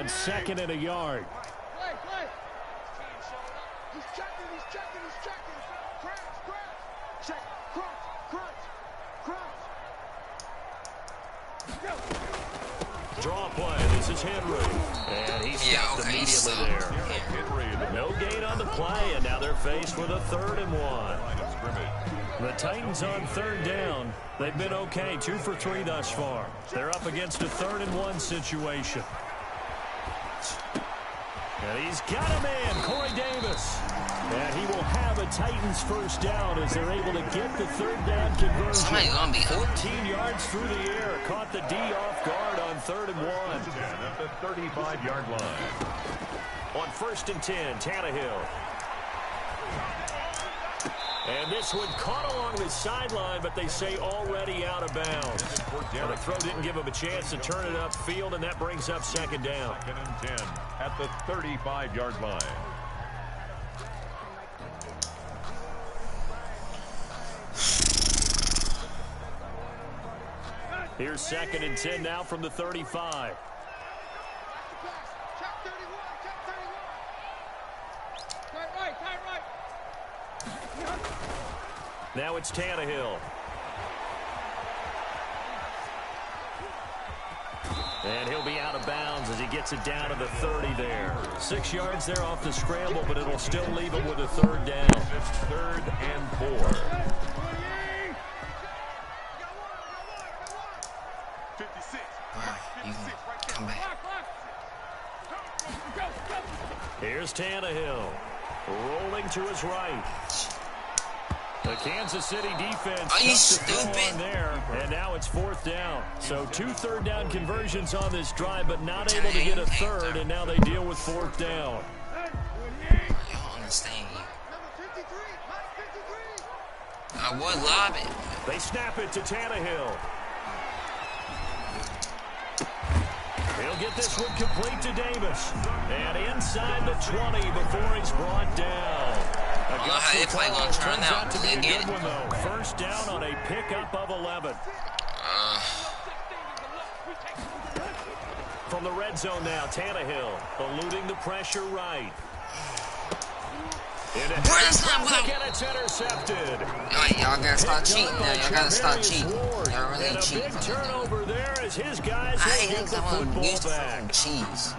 second and a yard. He's checking. Check, crunch. Draw play. This is Henry. And he's stopped immediately there. No gain on the play, and now they're faced with a 3rd and 1. The Titans on 3rd down. They've been okay, 2 for 3 thus far. They're up against a 3rd and 1 situation. And he's got a man, Corey Davis. And he will have a Titans first down as they're able to get the 3rd down conversion. 14 yards through the air. Caught the D off guard on 3rd and 1. At the 35-yard line. On 1st and 10, Tannehill. And this one caught along the sideline, but they say already out of bounds. And the throw didn't give him a chance to turn it upfield, and that brings up 2nd down. 2nd and 10 at the 35-yard line. Here's 2nd and 10 now from the 35. Now it's Tannehill. And he'll be out of bounds as he gets it down to the 30 there. 6 yards there off the scramble, but it'll still leave him with a 3rd down. It's 3rd and 4. 56. You can come back. Here's Tannehill. Rolling to his right. The Kansas City defense. Are you stupid? There, and now it's 4th down. So 2 3rd down conversions on this drive, but not able to get a 3rd, and now they deal with 4th down. I don't understand you. I would lob it. They snap it to Tannehill. He'll get this one complete to Davis. And inside the 20 before he's brought down. I don't know how they play going to turn out. To be a good one, though. First down on a pickup of 11. From the red zone now, Tannehill eluding the pressure right. And it's intercepted. Y'all gotta start cheating now. Y'all gotta start cheating. Y'all really and cheating. A big turnover there as his guys I will get hate the that one used football to back. cheese.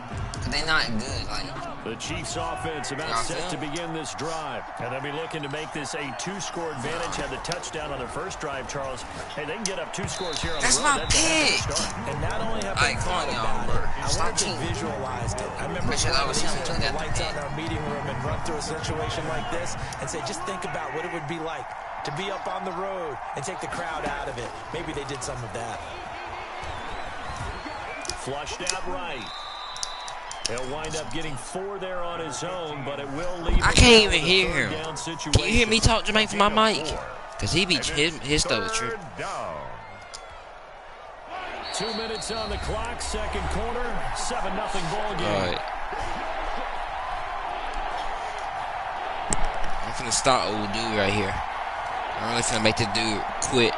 They're not good. Like, the Chiefs offense about set to begin this drive. And they'll be looking to make this a 2-score advantage. Had the touchdown on their first drive, Charles. Hey, they can get up 2 scores here on that's the road. my pick. And not only have they thought about it, I wanted to visualize it. I remember turn the lights out in our meeting room and run through a situation like this and say, just think about what it would be like to be up on the road and take the crowd out of it. Maybe they did some of that. Flushed out right. He'll wind up getting 4 there on his own, but it will leave. I can't even hear him. Can you hear me talk, Jermaine, from my mic? Because he be his stuff is true. 2 minutes on the clock, 2nd quarter, 7-0 ball game. All right. I'm finna start old dude right here. I'm really finna make the dude quit.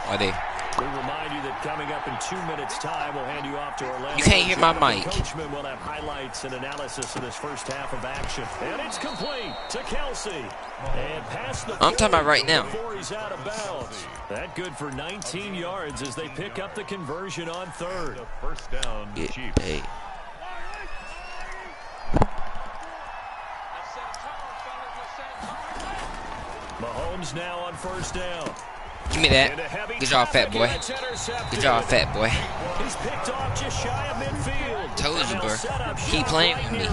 Why they? We remind you that coming up in 2 minutes' time, we'll hand you off to Orlando. You can't hear my mic. Coachman will have highlights and analysis of this first half of action. And it's complete to Kelsey. And past the I'm talking about right now. Before he's out of bounds. That good for 19 yards as they pick up the conversion on 3rd. First down, Yeah, Chiefs. hey. Mahomes now on 1st down. Give me that. Good job, fat boy. Good job, fat boy. He's picked off just shy of midfield. Told you, bro. Keep playing with me.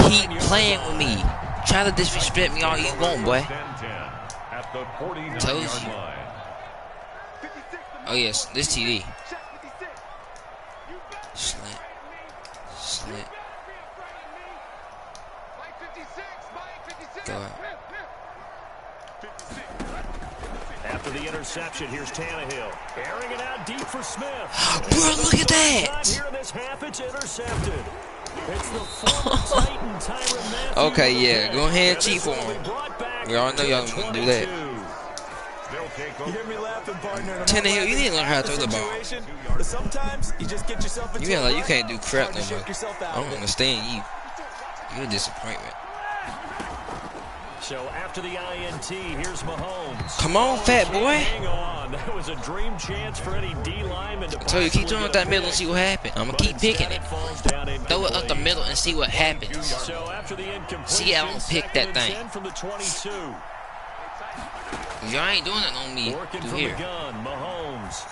Keep playing with me. Try to disrespect me all you want, boy. At the 49-yard Told you. line. Oh, yes. This TD. Slant. Slant. Go out. After the interception, here's Tannehill. Airing it out deep for Smith. Bro, look at that. Here in this half, it's intercepted. It's the former Titan, Tyrann Mathieu. Okay, yeah. Go ahead and cheat for him. We all know y'all gonna do that. They'll take You over. hear me laughing, partner? Tannehill, you need to learn how to throw the ball. But sometimes you just get yourself into You a like you rut, can't do crap hard no to more. shake yourself out I don't of it. understand you. You're a disappointment. So after the INT, here's Mahomes. Come on, fat boy. Hang on. That was a dream chance for any D lineman to I told you, keep throwing possibly up get a that middle and pick. see what happens. I'm gonna But keep picking instead it. falls down Throw it up the incomplete. middle and see what happens. So after the incompletion, See, I don't pick that second and thing. 10 from the 22. Y'all ain't doing it on me Working through from here. the gun, Mahomes.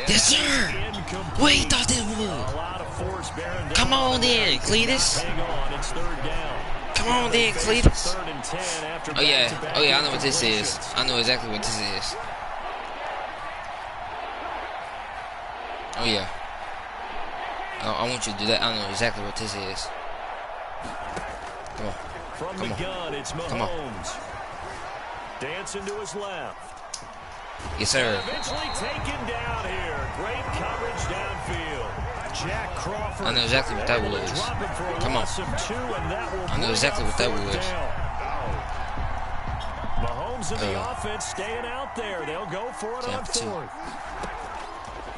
Yes, sir. Incomplete. What you thought this A was? lot of force bearing down Come on on then, him. Cletus. Hang on, it's third down. Come on then, They face Cletus. third and 10 after Oh yeah, back-to-back oh yeah, I know what this is. incompletions. I know exactly what this is. Oh yeah. I want you to do that. I know exactly what this is. Come on. From Come the on. gun, it's Come on. Mahomes. Dancing to his left. Yes, sir. Eventually taken down here. Great coverage downfield. Jack Crawford. I know exactly what that able to was. drop him for a Come on. loss of 2, and that will I know bring exactly up what that third was. down. Mahomes and the offense staying out there. They'll go for it on Tap two. fourth.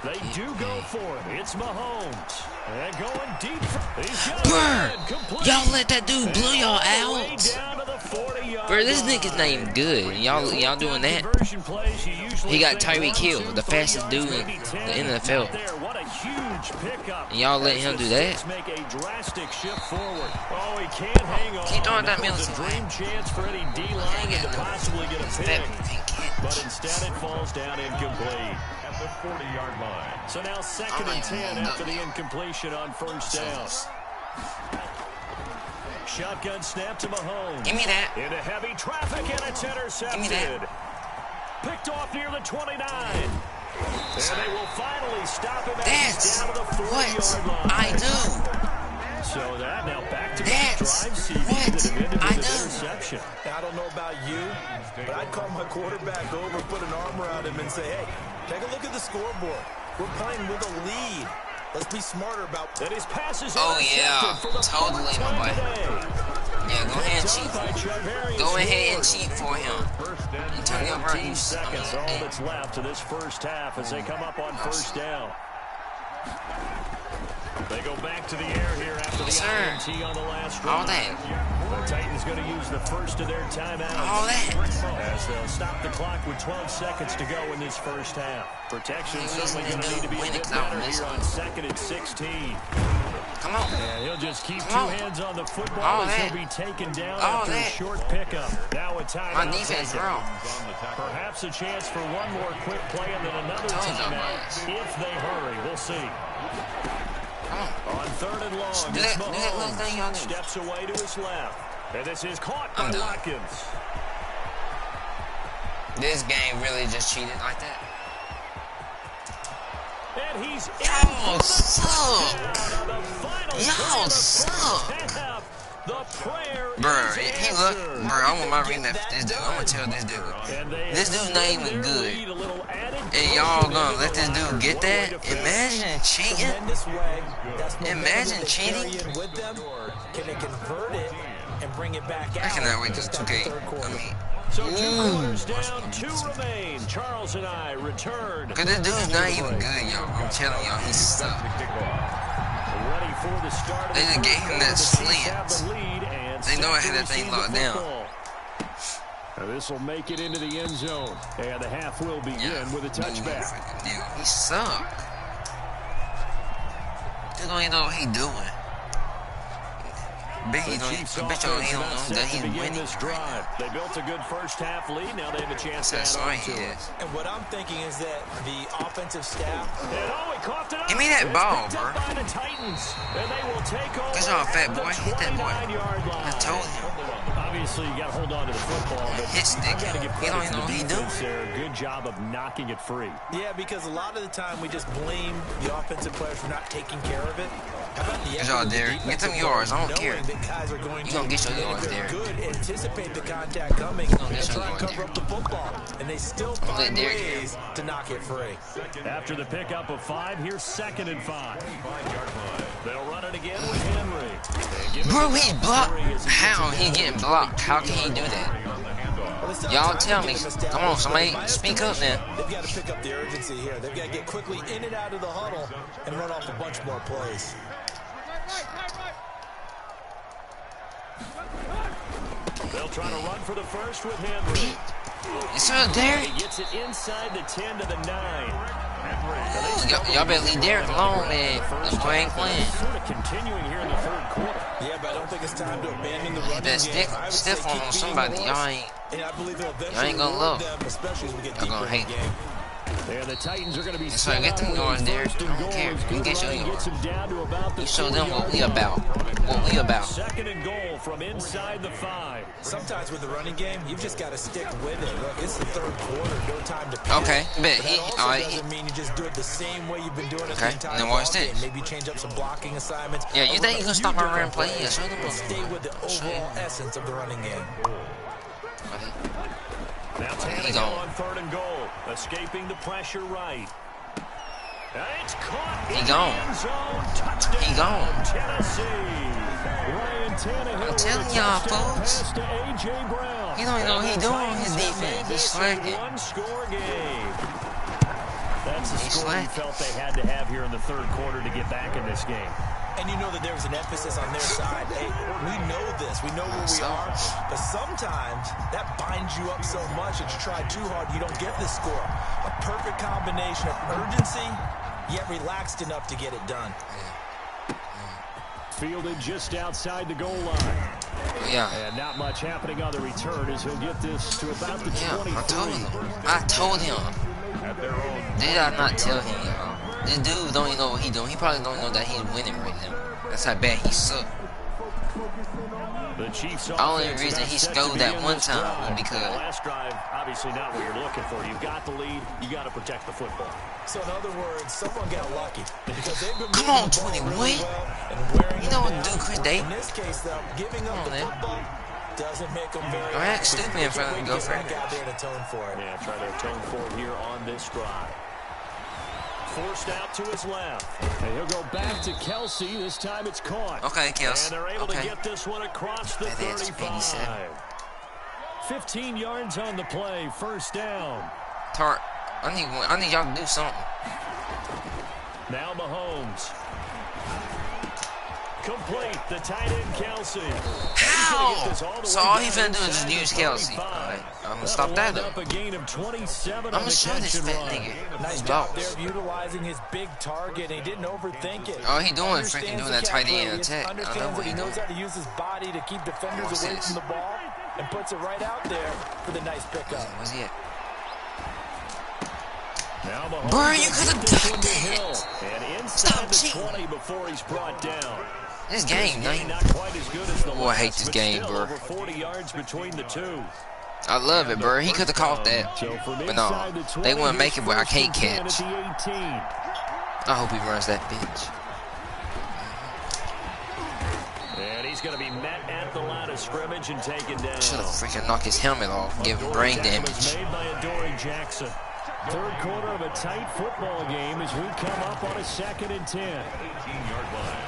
They do go for it. It's Mahomes. And going deep. He's got Bruh, it. Complete. y'all let that dude blow y'all All the way out. down to the 40-yard Bro, this line. nigga's name good. And y'all doing that. Conversion plays, you usually He got think Tyreek 1, Hill, 2, the 3 fastest yards, dude in maybe the 10. NFL. Not there. What a huge pickup. And y'all let As him the do that? Saints make a drastic shift forward. Oh, he can't hang on. Keep throwing that That middle was a to dream chance for any D Hang lineman it. to possibly get a That pick. thing But can't. instead it falls down incomplete. At the 40-yard line. So now second and 10 after the incompletion on first down. Shotgun snap to Mahomes. Give me that. Into heavy traffic, and it's intercepted. Picked off near the 29. And they will finally stop him as he's That's down to the 40-yard what line. I do. So that now back-to-back That's drive CDs what that have ended I with an do. interception. Now, I don't know about you, but I'd call my quarterback over, put an arm around him, and say, hey, take a look at the scoreboard. We're playing with a lead. Let's be smarter about And his pass is Oh, intercepted yeah. for the Totally, fourth my time boy. today. Yeah, go ahead and Picked cheat. off by Charvarius Go ahead and Ward. cheat for him. Antonio 15 Brown, seconds, all that's left to this first half as they come up on first down. They go back to the air here after the Yes, sir. INT on the last All drive. that. The Titans going to use the first of their timeouts. All that. As they'll stop the clock with 12 seconds to go in this first half. Protection certainly going to need to be a bit better here on second and 16. Come on. And he'll just keep Come on. two hands on the football All as that. he'll be taken down All after a that. short pickup. Now a My timeout defense taken. wrong. Perhaps a chance for one more quick play and then another Told you, timeout boys. if they hurry. We'll see. Come on. On third and long, Do it's that little thing y'all Mahomes. do. Steps away to his left. And this is caught by I'm done. Watkins. This game really just cheated like that. And he's in Y'all for the suck. touchdown on the final play Y'all of the first suck. half. The prayer Bruh, is he look. answered. Bruh, I want my ring that for this dude. I'm gonna tell this dude. And they This dude's not extend even their good. lead, a little added And y'all cushion gonna into let the this dude locker. get One way that? to finish. Imagine cheating. tremendous way. That's momentum Imagine that they cheating. carry in with them. Can they convert it and bring it back out? I cannot wait to till start the 2K. third quarter? I mean, So 2 quarters down, 2 remain. Charles and I return. cause this dude's not even good, y'all. I'm telling y'all, he sucks. Ready for the start of They the just gave him third that quarter. The Chiefs have slant. the lead and They know I set had to that thing receive the locked down. football. This will make it into the end zone. And the half will begin with a touchback. Freaking deal. He suck. Dude don't even know what he doing. Bet The he don't. Chiefs I bet y'all offense he don't not know set that to he's begin winning this right drive. now. They built a good first half lead. Now they have a chance to That's add how on he to it. is. And what I'm thinking is that the offensive staff, And oh, he coughed it up. Give me that It's ball, picked up bro. by the Titans. And they will take over Good job, fat at the boy. Hit that boy. 29-yard line. I told you. Obviously, you got to hold on to the football, but Hit stick I've got to him. give He don't credit even to know the what he defense doing. there. Good job of knocking it free. yeah, because a lot of the time we just blame the offensive players for not taking care of it. How about the Good effort job, of the Derek. Get defensive them yards. I don't players care. knowing that guys are going You gonna get your and if yards, they're Derek. good, anticipate the contact coming gonna and get your try and yards, cover up the football. And they still Don't let find Derek ways to knock it free. After the pickup of 5, here's 2nd and 5. They'll run it again with Henry. And give it Bro, to he blocked. Henry as he gets How it he down getting to the blocked? How can he 22-yard do that? line. Y'all tell me. Come on, somebody speak up now. They've got to pick up the urgency here. They've got to get quickly in and out of the huddle and run off a bunch more plays. They'll try to run for the first with Henry. It's still Derek. He gets it inside the 10 to the 9. Y'all better leave Derek alone, man. This boy ain't playing. Sort of continuing here in the third quarter. Yeah, but I don't think it's time to abandon the running better stiff on somebody. Y'all ain't gonna love. Y'all gonna hate them. And the Titans are going to be so get them going, Derek. I don't care. You get your yard. You show them what we about. What we about. Second and goal from inside the 5. Sometimes with the running game, you've just got to stick with it. Look, it's the third quarter. No time to panic. Okay, bet. But doesn't mean you just do it the same way you've been doing it the entire then watch this. Maybe change up some blocking assignments. Yeah, you think you can stop our run play? Yeah, show them. Stay with the overall essence of the running game. Now Tannehill on third and goal, escaping the pressure right. It's caught in the end zone. Touchdown, He gone. Tennessee. Ryan Tannehill I'm telling y'all, folks. He don't even know what he's doing on his defense. He's slacking. One-score game. That's the score he felt they had to have here in the third quarter to get back in this game. And you know that there was an emphasis on their side. Hey, we know this. We know where we are. But sometimes that binds you up so much that you try too hard, you don't get the score. A perfect combination of urgency, yet relaxed enough to get it done. Fielded just outside the goal line. Yeah. And not much happening on the return as he'll get this to about the 23. I told him. Did I not tell him, y'all? This dude don't even know what he's doing. He probably don't know that he's winning right now. That's how bad he sucked. The only reason he scored that one time was because last drive, obviously not what you're looking for. You've got the lead. You got to protect the football. So in other words, someone got lucky because they've been come on, 20. Wait. You know what to do, Chris Day. In this case, though, giving up the football doesn't make them very. Don't act stupid in front of him. Go for it. Out there to atone for it. Yeah, try to atone for it here on this drive. Forced out to his left. And he'll go back to Kelsey. This time it's caught. Okay, Kelsey. And they're able to get this one across the 35. 15 yards on the play. First down. Tart, I need y'all to do something. Now Mahomes. Complete. The tight end, Kelsey. How? So all he finna do is just use Kelsey. Alright, I'm gonna stop that though. I'm gonna show this fat nigga. Nice job there of utilizing his big target. He didn't overthink it. All he doing is freaking doing that tight end attack. I know what he knows how to use his body to keep defenders away from the ball and puts it right out there for the nice pickup. Where's he at? Bro, you could have done that. Stop cheating. Before he's brought down. This game, man. Oh, I hate this game, bro. 40 yards between the two. I love it, bro. He could have caught that. But no, they want to make it where I can't catch. I hope he runs that bitch. And he's going to be met at the line of scrimmage and taken down. Should have freaking knocked his helmet off, give him brain damage. Made by Adoree Jackson. Third quarter of a tight football game as we come up on a 2nd and 10. 18-yard line.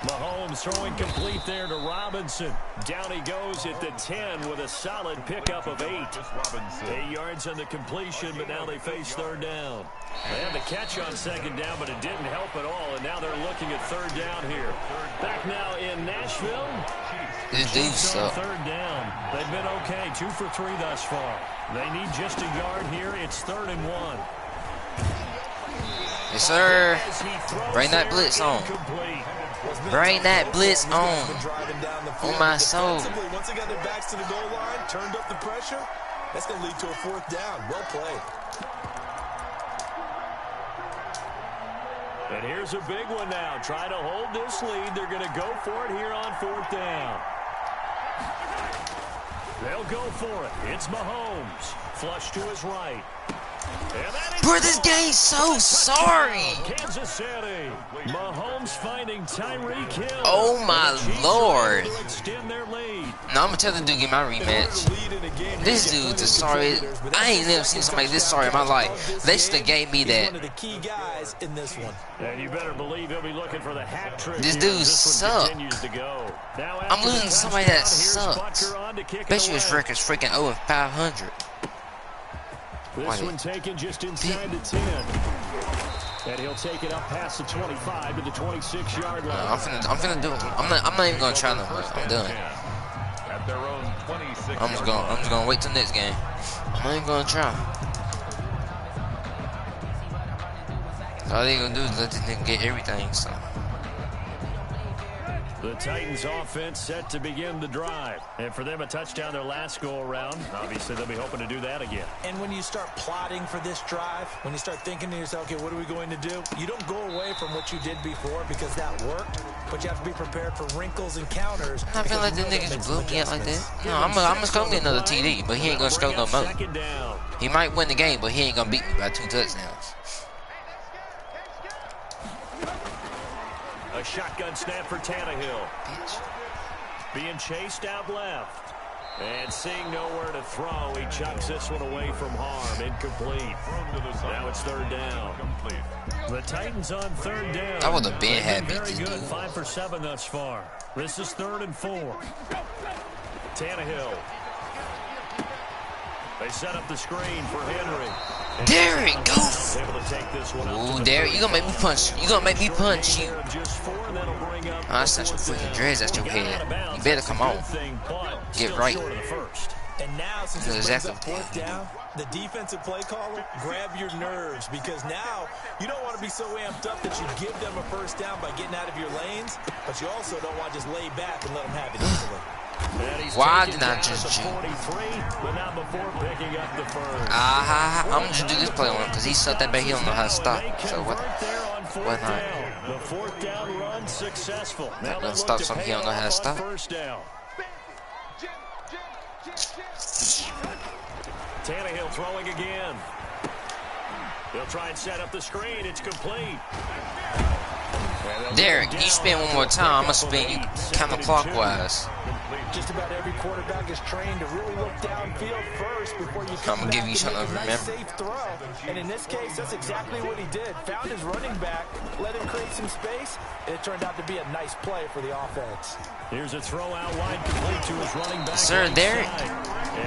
Mahomes throwing complete there to Robinson. Down he goes at the 10 with a solid pickup of 8. 8 yards on the completion, but now they face third down. They had the catch on second down, but it didn't help at all, and now they're looking at third down here. Back now in Nashville. This dude's suck. Third down. They've been okay, 2 for 3 thus far. They need just a yard here. It's 3rd and 1. Yes, sir. Bring that blitz on. Bring that blitz on. On my soul. Once they got their backs to the goal line, turned up the pressure, that's going to lead to a 4th down. Well played. And here's a big one now. Try to hold this lead. They're going to go for it here on 4th down. They'll go for it. It's Mahomes. Flush to his right. Bro, this game's so sorry. Kansas City. Mahomes finding Tyreek Hill. Oh my lord. Extend their lead. No, I'm gonna tell the dude get my rematch. This dude's the sorry. I ain't never seen somebody this sorry in my life. They should have gave me that. One of the key guys in this one. And you better believe he'll be looking for the hat trick. This dude sucks. I'm losing to somebody that sucks. Bet you his record's freaking 0-500. This one taken just inside the 10. And he'll take it up past the 25 to the 26-yard line. I'm finna do it. I'm not even gonna try no more. I'm done. At their own 26. I'm just gonna wait till next game. I'm not even gonna try. All they gonna do is let this nigga get everything. So. The Titans offense set to begin the drive. And for them, a touchdown their last go around. Obviously, they'll be hoping to do that again. And when you start plotting for this drive, when you start thinking to yourself, okay, what are we going to do? You don't go away from what you did before because that worked, but you have to be prepared for wrinkles and counters. I feel like the niggas blew me out like that. No, I'm gonna score me another TD, but he ain't gonna score no more. He might win the game, but he ain't gonna beat me by 2 touchdowns. A shotgun snap for Tannehill. Bitch. Being chased out left. And seeing nowhere to throw, he chucks this one away from harm. Incomplete. Now it's 3rd down. The Titans on 3rd down. I would have been happy. Very good. 5 for 7 thus far. This is 3rd and 4. Tannehill. They set up the screen for Henry. Derek, go! Ooh, Derek, you gonna make me punch. You gonna make me punch you. That's not your freaking dreads. That's your head. You better come on. Get right. And now, since it's exactly 4th down, the defensive play caller, grab your nerves because now you don't want to be so amped up that you give them a 1st down by getting out of your lanes, but you also don't want to just lay back and let them have it easily. Why did I just shoot? I'm gonna just do this play on him because he sucked that back. He don't know how to stop. So what not? The 4th down run successful. Not gonna stop something he don't know how to stop. Tannehill throwing again. They'll try and set up the screen. It's complete. Derek, you spin one more time, I'm gonna spin you counterclockwise. Just about every quarterback is trained to really look downfield first before you come I'm gonna give you something to nice remember. Safe throw. And in this case, that's exactly what he did. Found his running back, let him create some space, and it turned out to be a nice play for the offense. Here's a throw out wide complete to his running back. Sir, Derek,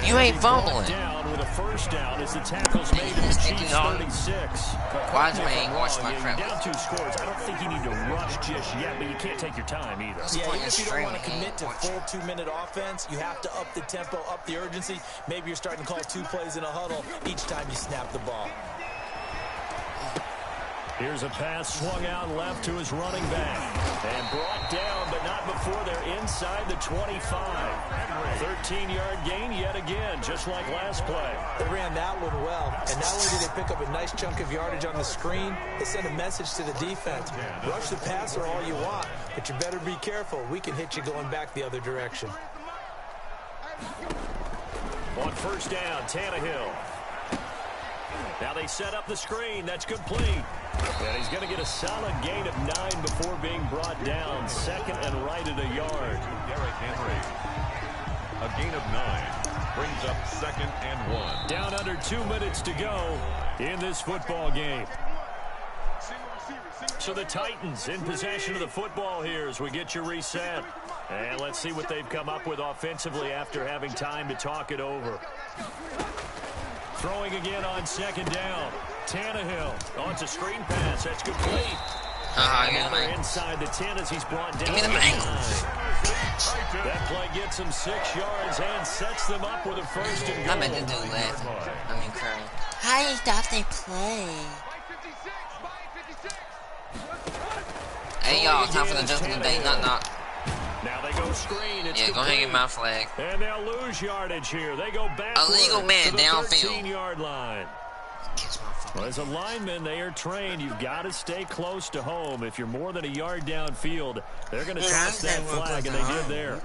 you ain't fumbling. Down with a 1st down as the tackle's made in the Chiefs 36. Why do I ain't watch my crap? Down 2 scores. I don't think you need to rush just yet, but you can't take your time either. Yeah, even if you don't want to commit to full 2-minute offense, you have to up the tempo, up the urgency. Maybe you're starting to call 2 plays in a huddle each time you snap the ball. Here's a pass swung out left to his running back. And brought down, but not before they're inside the 25. 13-yard gain yet again, just like last play. They ran that one well. And not only did they pick up a nice chunk of yardage on the screen, they sent a message to the defense. Rush the passer all you want, but you better be careful. We can hit you going back the other direction. On 1st down, Tannehill. Now they set up the screen. That's complete. And he's going to get a solid gain of 9 before being brought down. 2nd and right at a yard. Derrick Henry. A gain of 9 brings up 2nd and 1. Down under 2 minutes to go in this football game. So the Titans in possession of the football here as we get you reset. And let's see what they've come up with offensively after having time to talk it over. Throwing again on 2nd down. Tannehill. Oh, it's a screen pass. That's complete. Get inside the 10 as he's brought down. Give me the ankles. That play gets him 6 yards and sets them up with a 1st and goal. I meant to do that. I mean, crying. How do you stop they play? Hey, y'all, time for the joke of the day. Knock. Now they go screen. It's go hang in my flag. And they'll lose yardage here. They go back. Illegal man downfield. 13-yard line. Well, as a lineman, they are trained. You've got to stay close to home. If you're more than a yard downfield, they're going to toss that flag, and they did there.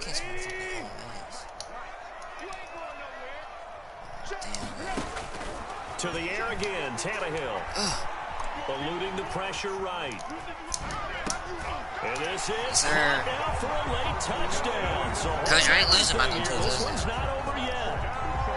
To the air again, Tannehill. Eluding the pressure right. And this is now for a late touchdown. So Coach, I ain't losing by no two. this one's not over yet.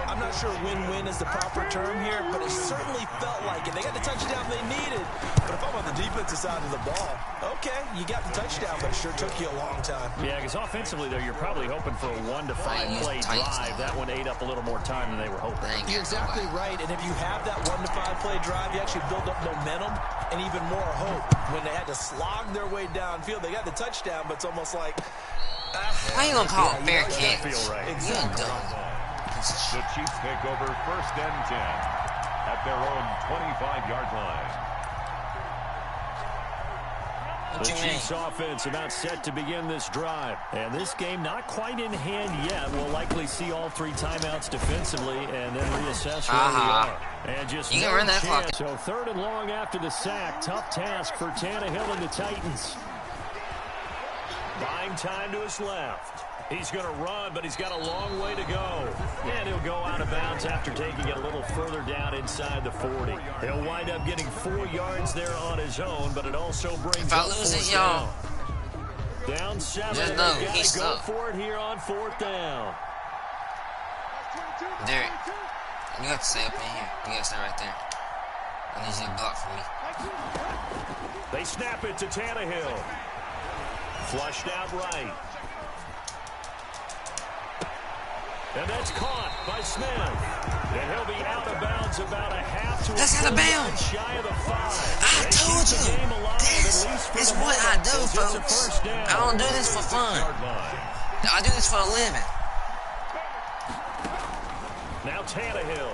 I'm not sure win-win is the proper term here, but it certainly felt like it. They got the touchdown they needed. But if I'm on the defensive side of the ball, okay, you got the touchdown, but it sure took you a long time. Yeah, because offensively, though, you're probably hoping for a 1 to 5 play drive. That one ate up a little more time than they were hoping. You're exactly right, and if you have that 1 to 5 play drive, you actually build up momentum and even more hope. When they had to slog their way downfield, they got the touchdown, but it's almost like... Why you gonna call it fair catch? Exactly. You're dumb. The Chiefs take over 1st and 10 at their own 25-yard line. The Chiefs offense about set to begin this drive. And this game not quite in hand yet. We'll likely see all 3 timeouts defensively and then reassess where we are. And just you can run that clock. So 3rd and long after the sack. Tough task for Tannehill and the Titans. Buying time to his left. He's going to run, but he's got a long way to go. And he'll go out of bounds after taking it a little further down inside the 40. He'll wind up getting 4 yards there on his own, but it also brings if I up lose 4th this, y'all, down 7. just know he's he's go up. for it here on 4th down. Derek, you have to stay up in here. You got to stay right there. I need you to block for me. They snap it to Tannehill. Flushed out right. And that's caught by Smith. And he'll be out of bounds about a half to That's out of bounds. Shy of the 5. I told you. This is what I do, folks. I don't do this for fun. I do this for a living. Now Tannehill.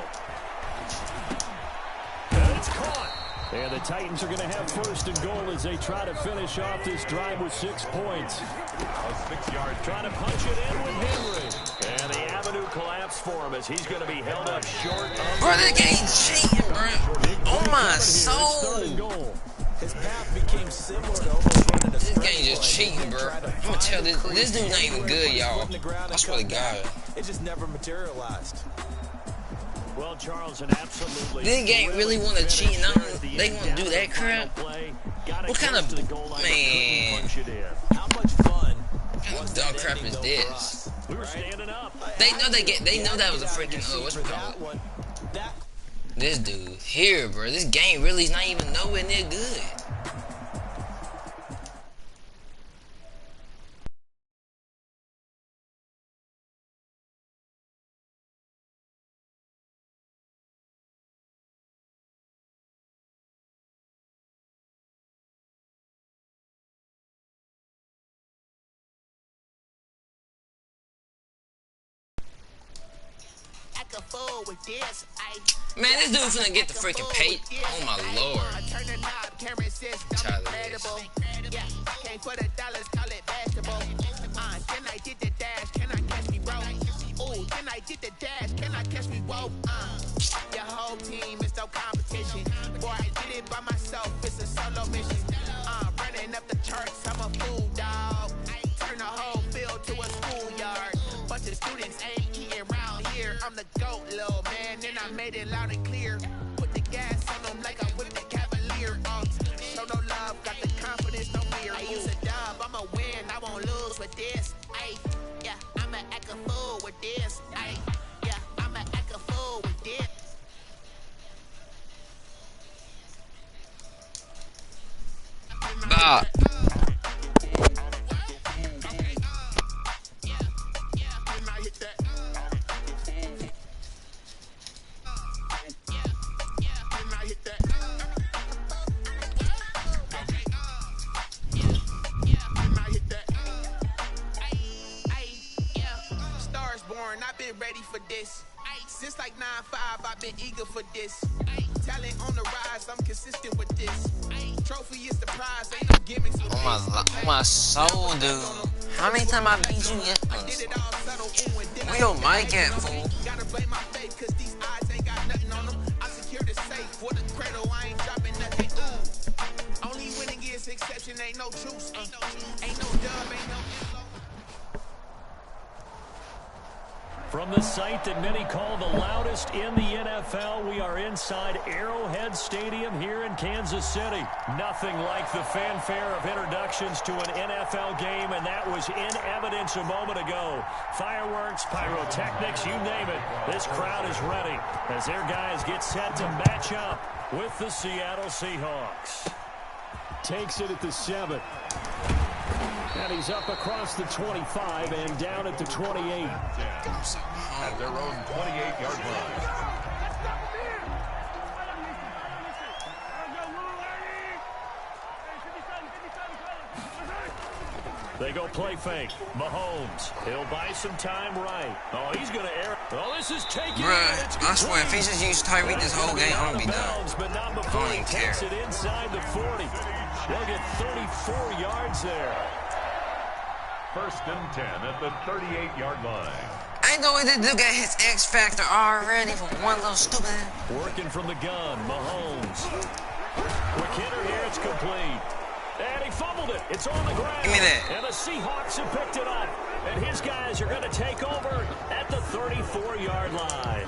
And it's caught. And the Titans are going to have 1st and goal as they try to finish off this drive with 6 points. A 6-yard Trying to punch it in with Henry. And the avenue collapsed for him as he's going to be held up short. Bro, this game's cheating, bro. Oh, my soul. His path became similar to almost running a This sprint game just play. cheating, bro. I'm going to tell this dude not even good, y'all. I swear to God. It just never materialized. Well, Charles, an absolutely This game really want to cheat, and they want to do that crap? What kind of, man, How much fun what kind of dumb crap is this? We were standing up. They know that was a freaking, what's it called? This dude here, bro. This game really is not even nowhere near good. Man, this dude finna get the freaking pay. Oh my lord. Tired of this. Came for the dollars, call it basketball. Then I did the dash, can I catch me, bro? Ooh, then I did the dash, can I catch me, whoa? Your whole team is no competition. Boy, I did it by myself, it's a solo mission. Running up the charts, I'm a fool, dog. Turn the whole field to a schoolyard. Bunch of students ain't eating around here. I'm the GOAT, little man, and I made it loud and clear. Put the gas on them like I whipped the Cavalier. Show no love, got the confidence, no fear. I use a dub, I'ma win, I won't lose with this. Yeah, I'ma act a fool with this. Yeah, I'ma act a fool with this. Bah. I've been ready for this. Since like 9-5, I've been eager for this. Talent on the rise, I'm consistent with this. Trophy is the prize, ain't no gimmicks with Oh my soul, dude. How many times I beat you yet? Where your mic at, fool? Gotta blame my faith, cause these odds ain't got nothing on them. I secure the safe for the cradle, I ain't dropping nothing. Ooh. Only winning is exception, ain't no truce. Ain't no dub, ain't no From the site that many call the loudest in the NFL, we are inside Arrowhead Stadium here in Kansas City. Nothing like the fanfare of introductions to an NFL game, and that was in evidence a moment ago. Fireworks, pyrotechnics, you name it. This crowd is ready as their guys get set to match up with the Seattle Seahawks. Takes it at the 7. And he's up across the 25 and down at the 28. At their own 28-yard line. They go play fake. Mahomes. He'll buy some time right. Oh, he's going to air. Oh, this is taking it. I swear, if he just used Tyreek this whole game, I'm going to be done. But not I before don't he even care. takes it inside the 40. They'll get 34 yards there. First and 10 at the 38-yard line. I know this dude got his X factor already for one little stupid. Working from the gun, Mahomes. Quick hitter here, it's complete. And he fumbled it. It's on the ground. Give me that. And the Seahawks have picked it up. And his guys are going to take over at the 34-yard line.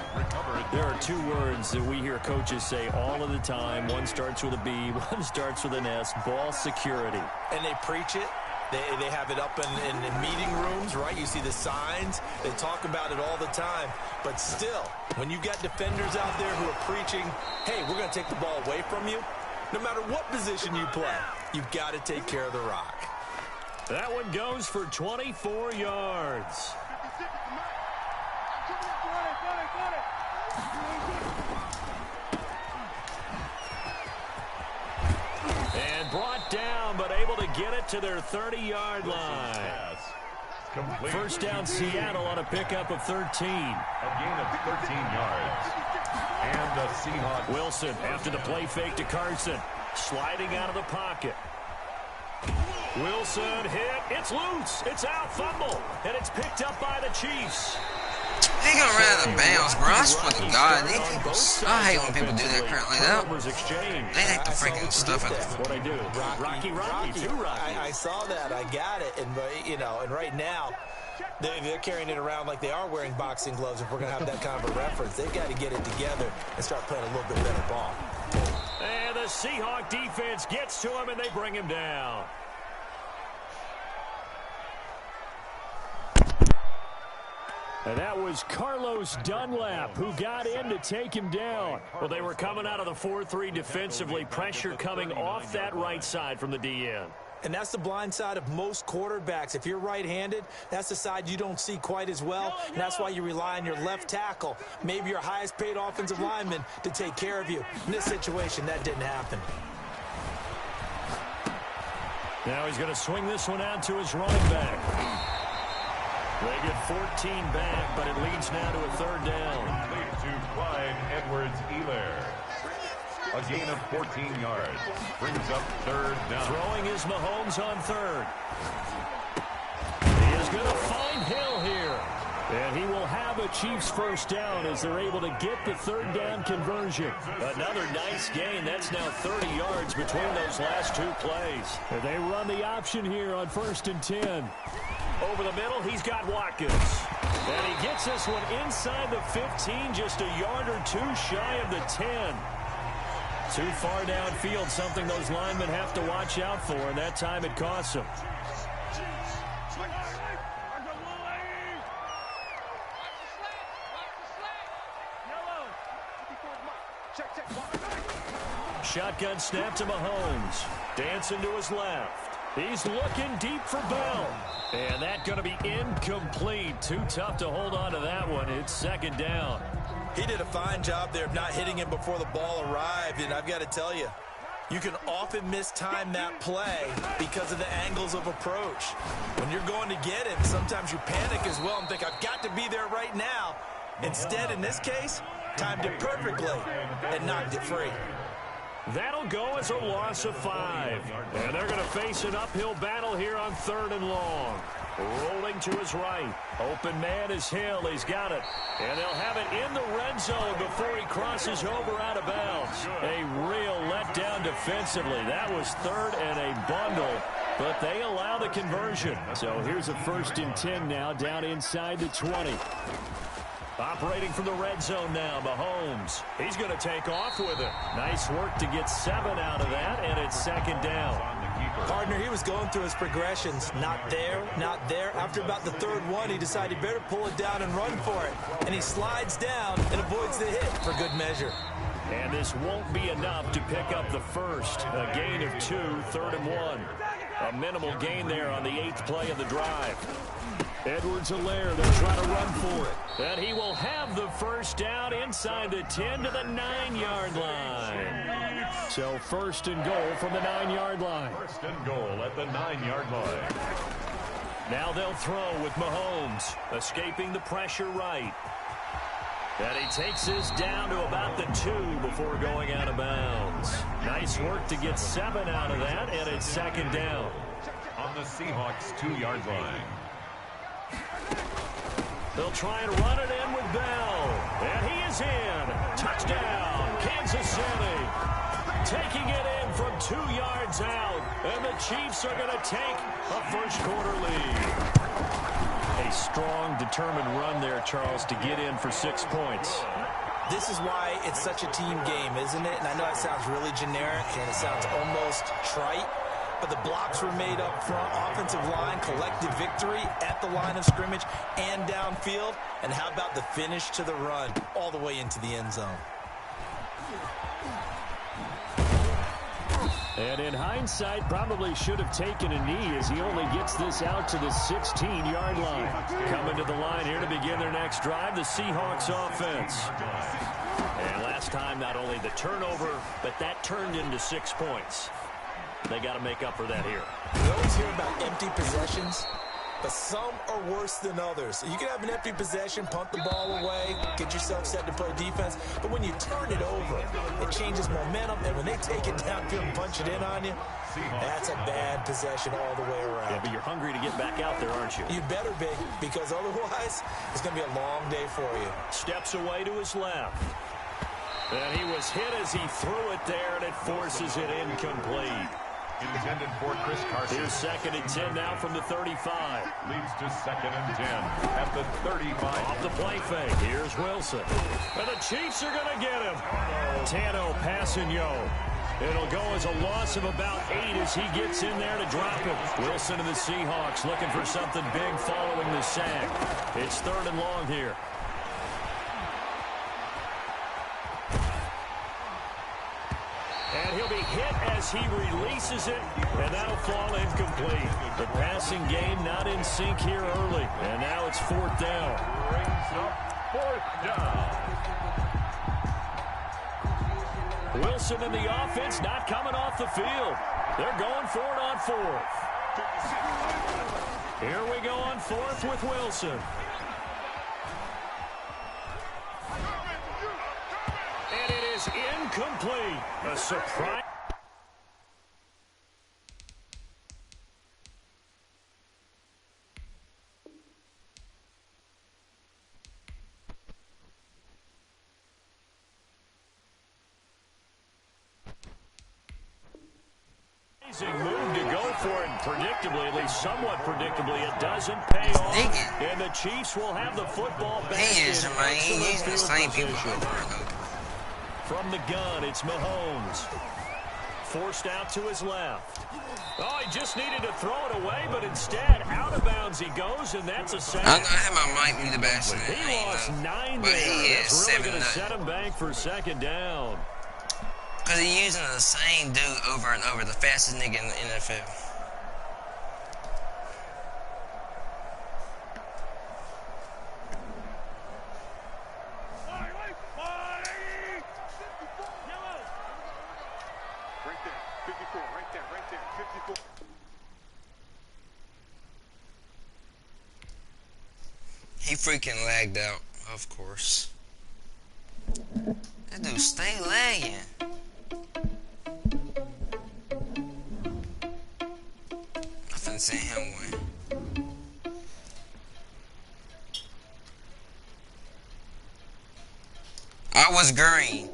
There are two words that we hear coaches say all of the time. One starts with a B, one starts with an S. Ball security. And they preach it. They have it up in meeting rooms, right? You see the signs. They talk about it all the time. But still, when you got defenders out there who are preaching, hey, we're going to take the ball away from you, no matter what position you play, you've got to take care of the rock. That one goes for 24 yards. And brought down, but able to get it to their 30-yard line. First down, Seattle on a pickup of 13. A gain of 13 yards. And the Seahawks. Wilson after the play fake to Carson. Sliding out of the pocket. Wilson hit. It's loose. It's out. Fumble. And it's picked up by the Chiefs. He gonna run out of bounds, bro. I swear to God, these people, I hate when people do that crap like that. They like the freaking stuff out there. What I do? Rocky. I saw that. I got it. And, you know, and right now, they're carrying it around like they are wearing boxing gloves. If we're going to have that kind of a reference, they've got to get it together and start playing a little bit better ball. And the Seahawk defense gets to him, and they bring him down. And that was Carlos Dunlap who got in to take him down. Well, they were coming out of the 4-3 defensively. Pressure coming off that right side from the DN. And that's the blind side of most quarterbacks. If you're right-handed, that's the side you don't see quite as well. And that's why you rely on your left tackle, maybe your highest-paid offensive lineman, to take care of you. In this situation, that didn't happen. Now he's going to swing this one out to his running back. They get 14 back, but it leads now to a third down. Lead to Clyde Edwards-Helaire. A gain of 14 yards. Brings up third down. Throwing is Mahomes on third. He is going to find Hill here. And he will have a Chiefs first down as they're able to get the third down conversion. Another nice gain. That's now 30 yards between those last two plays. And they run the option here on 1st and 10. Over the middle, he's got Watkins. And he gets this one inside the 15, just a yard or two shy of the 10. Too far downfield, something those linemen have to watch out for, and that time it costs them. Shotgun snap to Mahomes. Dancing to his left. He's looking deep for Bell. And that's going to be incomplete. Too tough to hold on to that one. It's second down. He did a fine job there of not hitting him before the ball arrived. And I've got to tell you, you can often mistime that play because of the angles of approach. When you're going to get him, sometimes you panic as well and think, I've got to be there right now. Instead, in this case, timed it perfectly and knocked it free. That'll go as a loss of 5. And they're going to face an uphill battle here on 3rd and long. Rolling to his right. Open man is Hill. He's got it. And they'll have it in the red zone before he crosses over out of bounds. A real letdown defensively. That was 3rd and a bundle. But they allow the conversion. So here's a 1st and 10 now down inside the 20. Operating from the red zone now, Mahomes. He's going to take off with it. Nice work to get 7 out of that, and it's second down. Partner, he was going through his progressions. Not there, not there. After about the third one, he decided better pull it down and run for it. And he slides down and avoids the hit for good measure. And this won't be enough to pick up the first. A gain of 2, 3rd and 1. A minimal gain there on the 8th play of the drive. Edwards-Helaire, they'll try to run for it. And he will have the first down inside the 10 to the 9-yard line. So 1st and goal from the 9-yard line. 1st and goal at the 9-yard line. Now they'll throw with Mahomes, escaping the pressure right. And he takes this down to about the 2 before going out of bounds. Nice work to get 7 out of that, and it's second down. On the Seahawks 2-yard line. They'll try and run it in with Bell. And he is in. Touchdown, Kansas City. Taking it in from 2 yards out. And the Chiefs are going to take a first-quarter lead. A strong, determined run there, Charles, to get in for 6 points. This is why it's such a team game, isn't it? And I know it sounds really generic and it sounds almost trite, but the blocks were made up front. Offensive line, collective victory at the line of scrimmage and downfield. And how about the finish to the run all the way into the end zone? And in hindsight, probably should have taken a knee as he only gets this out to the 16-yard line. Coming to the line here to begin their next drive, the Seahawks offense. And last time, not only the turnover, but that turned into 6 points. They got to make up for that here. We always hear about empty possessions, but some are worse than others. You can have an empty possession, punt the ball away, get yourself set to play defense, but when you turn it over, it changes momentum, and when they take it downfield and punch it in on you, that's a bad possession all the way around. Yeah, but you're hungry to get back out there, aren't you? You better be, because otherwise, it's going to be a long day for you. Steps away to his left. And he was hit as he threw it there, and it forces it incomplete. Intended for Chris Carson. Here's 2nd and 10 now from the 35. Leads to 2nd and 10 at the 35. Off the play fake. Here's Wilson. And the Chiefs are going to get him. Tano passing yo. It'll go as a loss of about 8 as he gets in there to drop it. Wilson and the Seahawks looking for something big following the sack. It's 3rd and long here. And he'll be hit as he releases it, and that'll fall incomplete. The passing game not in sync here early, and now it's 4th down. Brings up 4th down. Wilson and the offense not coming off the field. They're going for it on 4th. Here we go on 4th with Wilson. And it is incomplete. A surprise. Move to go for it, predictably, at least somewhat predictably, it doesn't pay off. And the Chiefs will have the football back. He is, man. He's the same people. From the gun, it's Mahomes. Forced out to his left. Oh, he just needed to throw it away, but instead, out of bounds he goes, and that's a sack. I'm going to have my mic be the best. He lost 9 there. That's really going to set him back for 2nd down. Because he's using the same dude over and over, the fastest nigga in the NFL. He freaking lagged out, of course. That dude stay lagging. Nothing sent him win. I was green.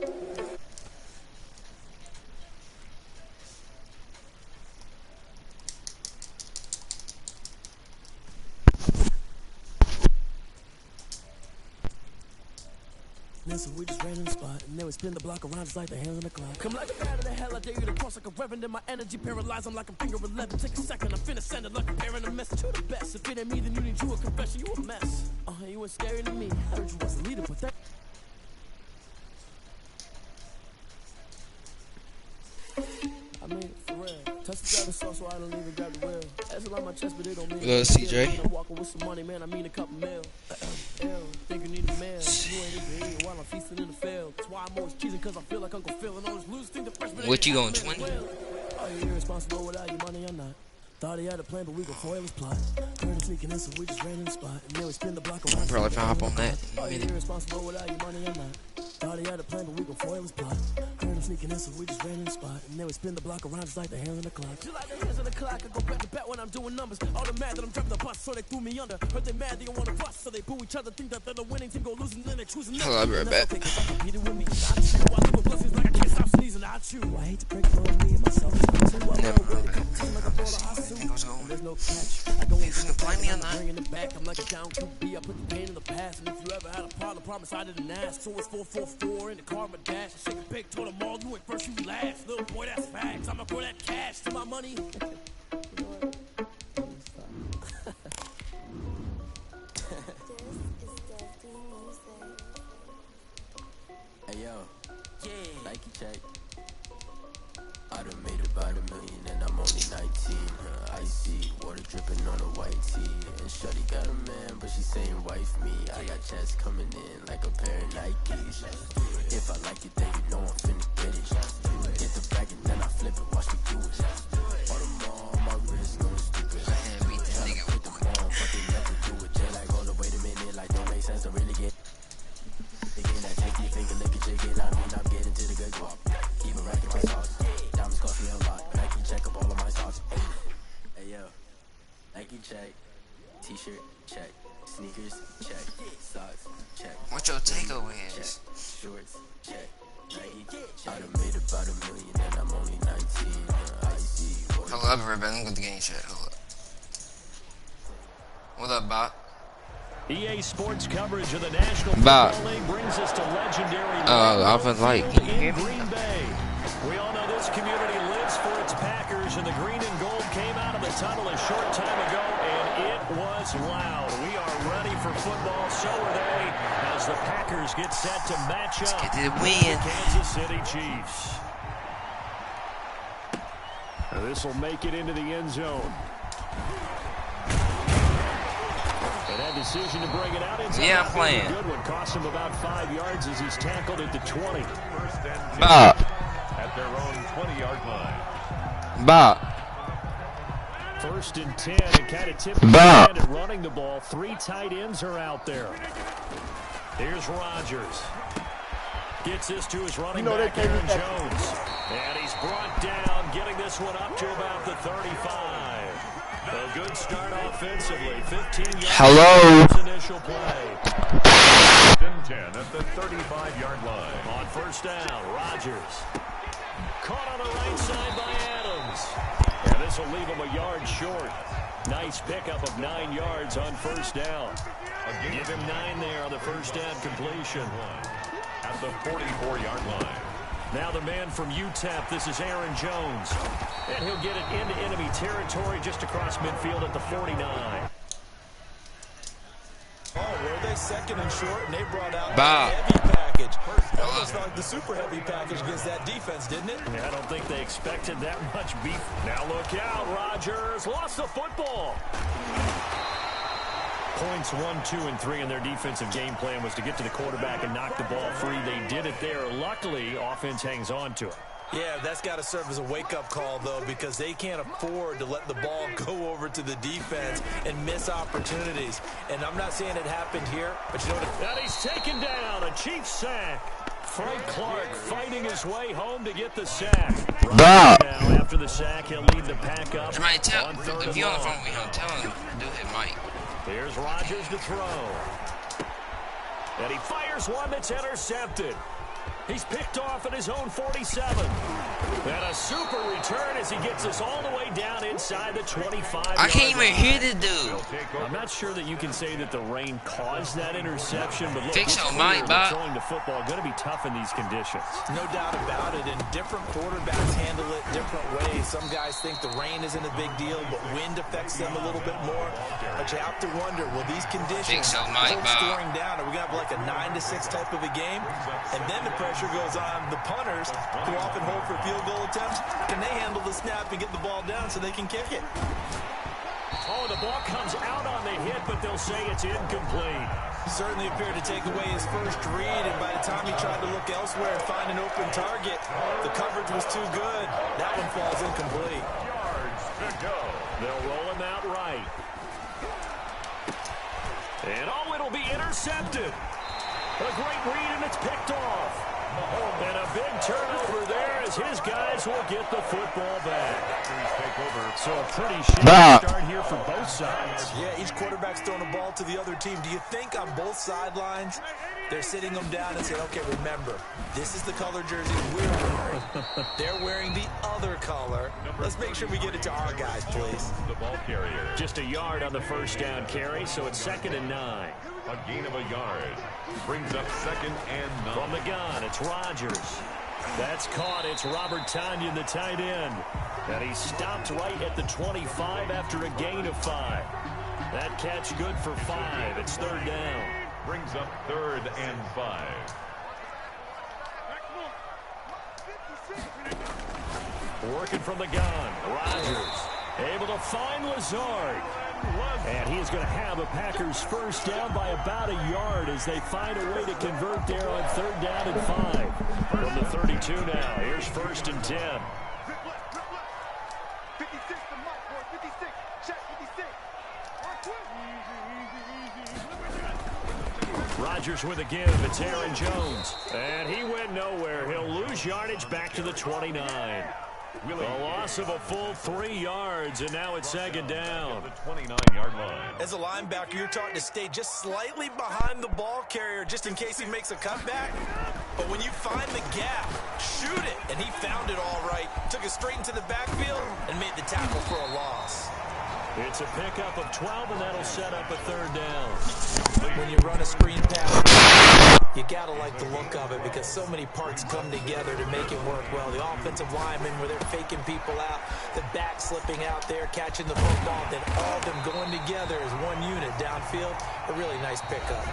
us and we just ran in the spot. And then we spin the block around just like the hands on the clock. Come like a bat of the hell, I dare you to cross like a reverend. And my energy paralyzed, I'm like a finger 11. Take a second, I'm finna send it like a parent a message to the best. If it ain't me, then you need you a confession, you a mess. You was scary to me. I heard you was a leader, but that. I mean, for real. Touch the driver's sauce so I don't even grab the wheel. That's a lot on my chest, but it don't mean CJ. I'm walking with some money, man. I mean a couple mil. Think you need a man. You ain't even eating while I'm feasting in the field. That's why I'm always cheesing, cause I feel like Uncle Phil. And always lose things the freshman. What you going 20? Are you irresponsible without your money or not? Thought he had a plan, but we gon' foil his plot. Heard him sneaking in, so we just ran in the spot. And then we spin the block around. Probably if I hop on that. Are you irresponsible without your money or not? Thought he had a plan, but we gon' foil his plot. Heard him sneaking in, so we just ran in the spot. And then we spin the block around just like the hands on the clock. Just like the hands on the clock, I go back to back when I'm doing numbers. All the mad that I'm driving the bus, so they threw me under. Heard they mad, they don't wanna bust, so they boo each other. Think that they're the winning team, go losing, then they choosing nothing. I'll be right back. I hate to break it on me and myself. There's no catch. You can find me on that. Bringing it back, I'm like a down QB. I put the pain in the past. And if you ever had a problem, promise I didn't ask. So it's 444 in the car, my dash. I shake a big, told them all, you ain't first, you last. Little boy, that's facts. I'ma throw that cash to my money. Hey yo, Nike check. I done made about $1 million and I'm only 19. Icy water dripping on a white tee. And shorty got a man, but she saying wife me. I got checks coming in like a pair of Nikes. If I like it, then you know I'm finna get it. Get the bag and then I flip it, watch me do it. All the more on my wrist going stupid. Put them on, but they never do it. Just like, hold up, wait a minute, like don't make sense, don't really get. Again, that take finger, lick a chicken. I mean, I'm getting to the good guap. Keep a rack in my sauce. Diamonds cost me a lot. Nike check up all of my socks. Hey yo, Nike check. T-shirt check. Sneakers check. Socks check. What your takeover is? Shorts check. Nike. I done made about $1 million and I'm only 19. I see. Hold up, everybody. I'm going to the game chat. Hold up. What up, Bot? EA Sports coverage of the National Football League brings us to legendary in Green Bay. We all know this community lives for its Packers, and the green and gold came out of the tunnel a short time ago, and it was loud. We are ready for football, so are they, as the Packers get set to match up with the Kansas City Chiefs. Now this will make it into the end zone. And that decision to bring it out inside. Yeah, I'm playing. Good one. Cost him about 5 yards as he's tackled at the 20. Bob. At their own 20-yard line. Bob. 1st and 10, and kind of tipping the hand at running the ball. 3 tight ends are out there. Here's Rodgers. Gets this to his running back, Aaron Jones. And he's brought down, getting this one up to about the 35. A good start offensively. 15 yards. Hello. Initial play. 10 at the 35-yard line. On 1st down, Rodgers. Caught on the right side by Adams. And this will leave him a yard short. Nice pickup of 9 yards on 1st down. Give him 9 there on the 1st down completion. At the 44-yard line. Now the man from UTEP, this is Aaron Jones. And he'll get it into enemy territory just across midfield at the 49. Oh, were they 2nd and short, and they brought out a heavy package. Almost like the super heavy package against that defense, didn't it? Yeah, I don't think they expected that much beef. Now look out, Rodgers lost the football. Points 1, 2, and 3 in their defensive game plan was to get to the quarterback and knock the ball free. They did it there. Luckily, offense hangs on to it. Yeah, that's got to serve as a wake-up call, though, because they can't afford to let the ball go over to the defense and miss opportunities. And I'm not saying it happened here, but you know what? And he's taken down. A Chiefs sack. Frank Clark fighting his way home to get the sack. Now, after the sack, he'll lead the pack up. If you're on the phone with him, tell him to do his mic. Here's Rodgers to throw. And he fires one that's intercepted. He's picked off at his own 47. And a super return as he gets us all the way down inside the 25. I can't even hear the dude. I'm not sure that you can say that the rain caused that interception, but look, Think so, Mike, Bob. throwing the football going to be tough in these conditions. No doubt about it, and different quarterbacks handle it different ways. Some guys think the rain isn't a big deal, but wind affects them a little bit more. But you have to wonder, will these conditions Think so, Mike, hold Bob. scoring down? Are we going to have like a 9-6 type of a game? And then the pressure goes on the punters, who often hold for field goal attempts. Can they handle the snap and get the ball down so they can kick it? Oh, the ball comes out on the hit, but they'll say it's incomplete. Certainly appeared to take away his first read, and by the time he tried to look elsewhere and find an open target, the coverage was too good. That one falls incomplete. Yards to go. They'll roll him out right. And oh, it'll be intercepted. A great read, and it's picked off. And a big turnover there as his guys will get the football back. So a pretty shitty start here for both sides. Yeah, each quarterback's throwing the ball to the other team. Do you think on both sidelines they're sitting them down and saying, okay, remember, this is the color jersey we're wearing. They're wearing the other color. Let's make sure we get it to our guys, please. The ball carrier. Just a yard on the first down carry, so it's 2nd and 9. A gain of a yard. Brings up 2nd and 9. From the gun, it's Rodgers. That's caught. It's Robert Tonyan, the tight end. And he stopped right at the 25 after a gain of 5. That catch good for 5. It's 3rd down. Brings up 3rd and 5. Working from the gun. Rodgers able to find Lazard. And he is going to have a Packers first down by about a yard as they find a way to convert there on 3rd down and 5. From the 32 now. Here's 1st and 10. 56 to Mike, boy. 56. Check 56. Rodgers with a give. It's Aaron Jones. And he went nowhere. He'll lose yardage back to the 29. A loss of a full 3 yards, and now it's 2nd down. The 29-yard line. As a linebacker, you're taught to stay just slightly behind the ball carrier just in case he makes a cutback. But when you find the gap, shoot it. And he found it all right. Took it straight into the backfield and made the tackle for a loss. It's a pickup of 12, and that'll set up a 3rd down. When you run a screen pass, you got to like the look of it because so many parts come together to make it work well. The offensive linemen, where they're faking people out, the back slipping out there, catching the football, then all of them going together as one unit downfield. A really nice pickup.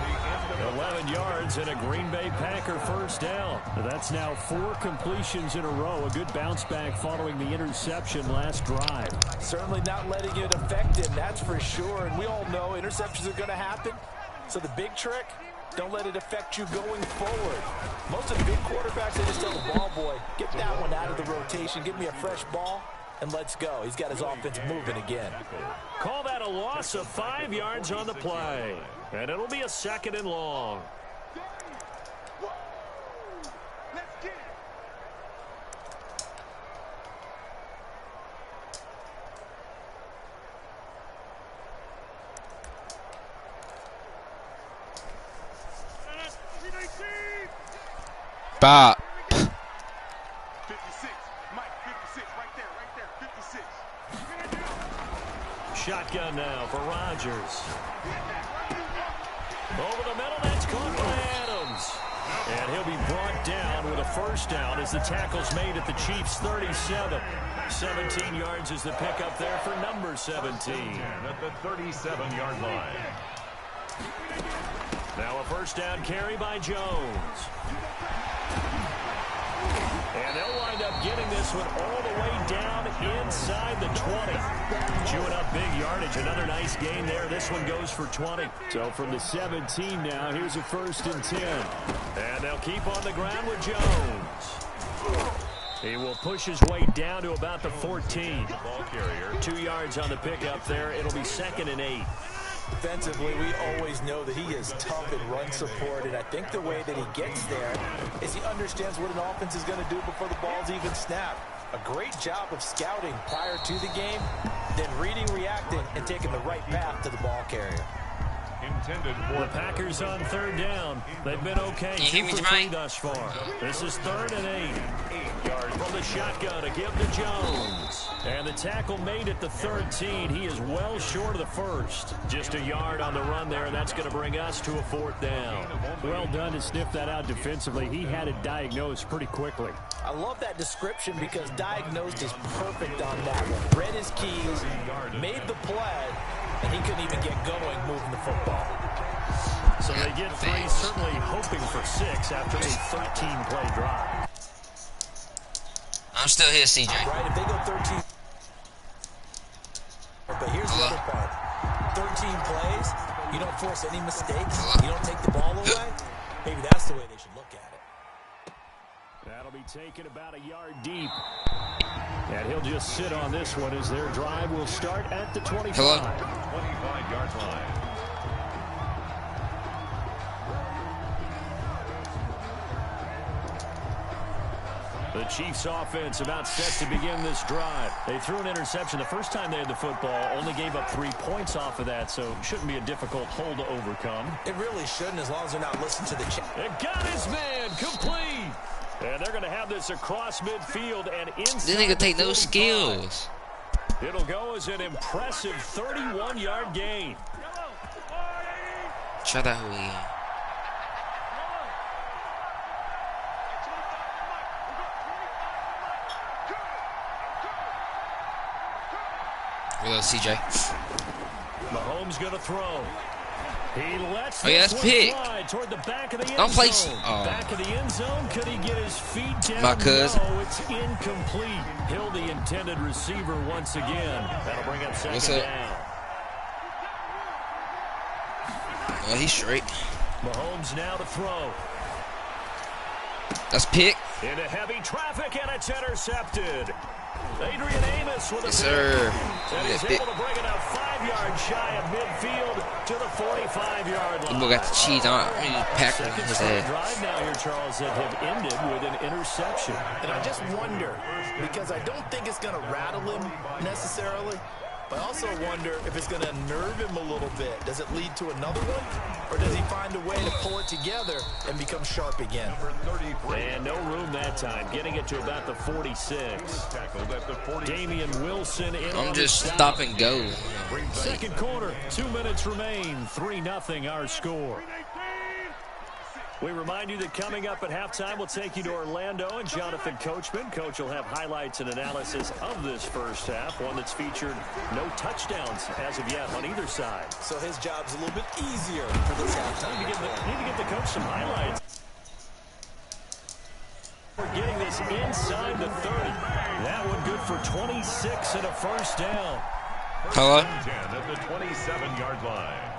11 yards and a Green Bay Packer first down. That's now 4 completions in a row. A good bounce back following the interception last drive. Certainly not letting it affect him, that's for sure. And we all know interceptions are going to happen. So the big trick, don't let it affect you going forward. Most of the big quarterbacks, they just tell the ball boy, get that one out of the rotation, give me a fresh ball, and let's go. He's got his offense moving again. Call that a loss of 5 yards on the play. And it'll be a 2nd and long. Let's get it. Bob. 56. Mike, 56. Right there. 56. Shotgun now for Rodgers. Over the middle, that's caught by Adams. And he'll be brought down with a first down as the tackle's made at the Chiefs' 37. 17 yards is the pickup there for number 17. At the 37-yard line. Now a first down carry by Jones. And they'll wind up getting this one all the way down inside the 20. Chewing up big yardage. Another nice gain there. This one goes for 20. So from the 17 now, here's a 1st and 10. And they'll keep on the ground with Jones. He will push his way down to about the 14. Ball carrier. 2 yards on the pickup there. It'll be 2nd and 8. Defensively, we always know that he is tough in run support, and I think the way that he gets there is he understands what an offense is going to do before the ball's even snapped. A great job of scouting prior to the game, then reading, reacting, and taking the right path to the ball carrier. In intended for The Packers on third down. They've been okay. Can you hear me, 2 for Jermaine? 3 thus far. This is 3rd and 8. 8 yards from the shotgun to give to Jones. And the tackle made at the 13. He is well short of the first. Just a yard on the run there, and that's going to bring us to a 4th down. Well done to sniff that out defensively. He had it diagnosed pretty quickly. I love that description because diagnosed is perfect on that one. Read his keys, made the play, and he couldn't even get going moving the football. So they get 3, certainly hoping for 6 after a 13-play drive. I'm still here, CJ. Right, if they go 13. But here's the other part. 13 plays, you don't force any mistakes, you don't take the ball away. Maybe that's the way they should look at it. That'll be taken about a yard deep. And he'll just sit on this one as their drive will start at the 25. 25-yard line. The Chiefs offense about set to begin this drive. They threw an interception the first time they had the football, only gave up 3 points off of that, so shouldn't be a difficult hole to overcome. It really shouldn't, as long as they're not listening to the chat. It got his man complete. And they're going to have this across midfield and inside. This nigga take no skills. It'll go as an impressive 31-yard gain. Try that who he Hello, CJ. Mahomes going to throw. He lets that's pick. fly toward the back of the end Don't play. zone. Back of the end zone. Could he get his feet down? My cousin. No, it's incomplete. Hill, the intended receiver, once again. That'll bring up second down. Well, he's straight. Mahomes now to throw. That's pick. Into heavy traffic, and it's intercepted. Adrian Amos with a sir. And he's able to bring it up 5 yards shy of midfield to the 45-yard line. The boy got the cheese on. Packer in his head. Drive now here, Charles, that have ended with an interception. And I just wonder, because I don't think it's going to rattle him necessarily, but I also wonder if it's going to nerve him a little bit. Does it lead to another one? Or does he find a way to pull it together and become sharp again? And no room that time. Getting it to about the 46. Damian Wilson in. I'm just stop and go. Second quarter, 2 minutes remain. 3-0 our score. We remind you that coming up at halftime, we'll take you to Orlando and Jonathan Coachman. Coach will have highlights and analysis of this first half, one that's featured no touchdowns as of yet on either side. So his job's a little bit easier for this halftime. Need to get the coach some highlights. We're getting this inside the 30. That one good for 26 and a first down. Hello? 10 at the 27-yard line.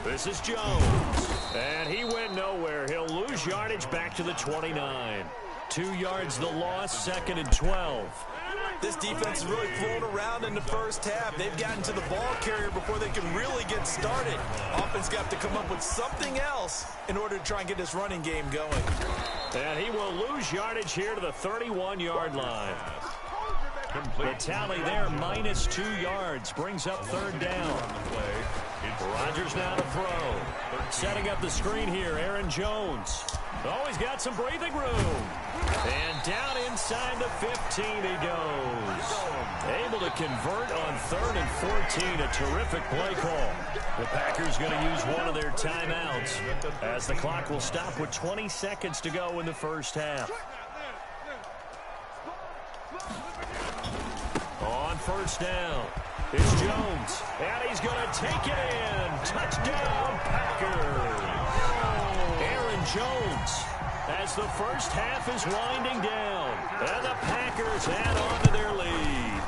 This is Jones, and he went nowhere. He'll lose yardage back to the 29. 2 yards the loss, 2nd and 12. This defense is really flown around in the first half. They've gotten to the ball carrier before they can really get started. Offense got to come up with something else in order to try and get this running game going. And he will lose yardage here to the 31-yard line. The tally there, minus 2 yards, brings up 3rd down. Rodgers now to throw. Setting up the screen here, Aaron Jones. Oh, he's got some breathing room. And down inside the 15 he goes. Able to convert on 3rd and 14. A terrific play call. The Packers going to use one of their timeouts as the clock will stop with 20 seconds to go in the first half. On first down, it's Jones, and he's going to take it in. Touchdown, Packers. Aaron Jones, as the first half is winding down, and the Packers add on to their lead.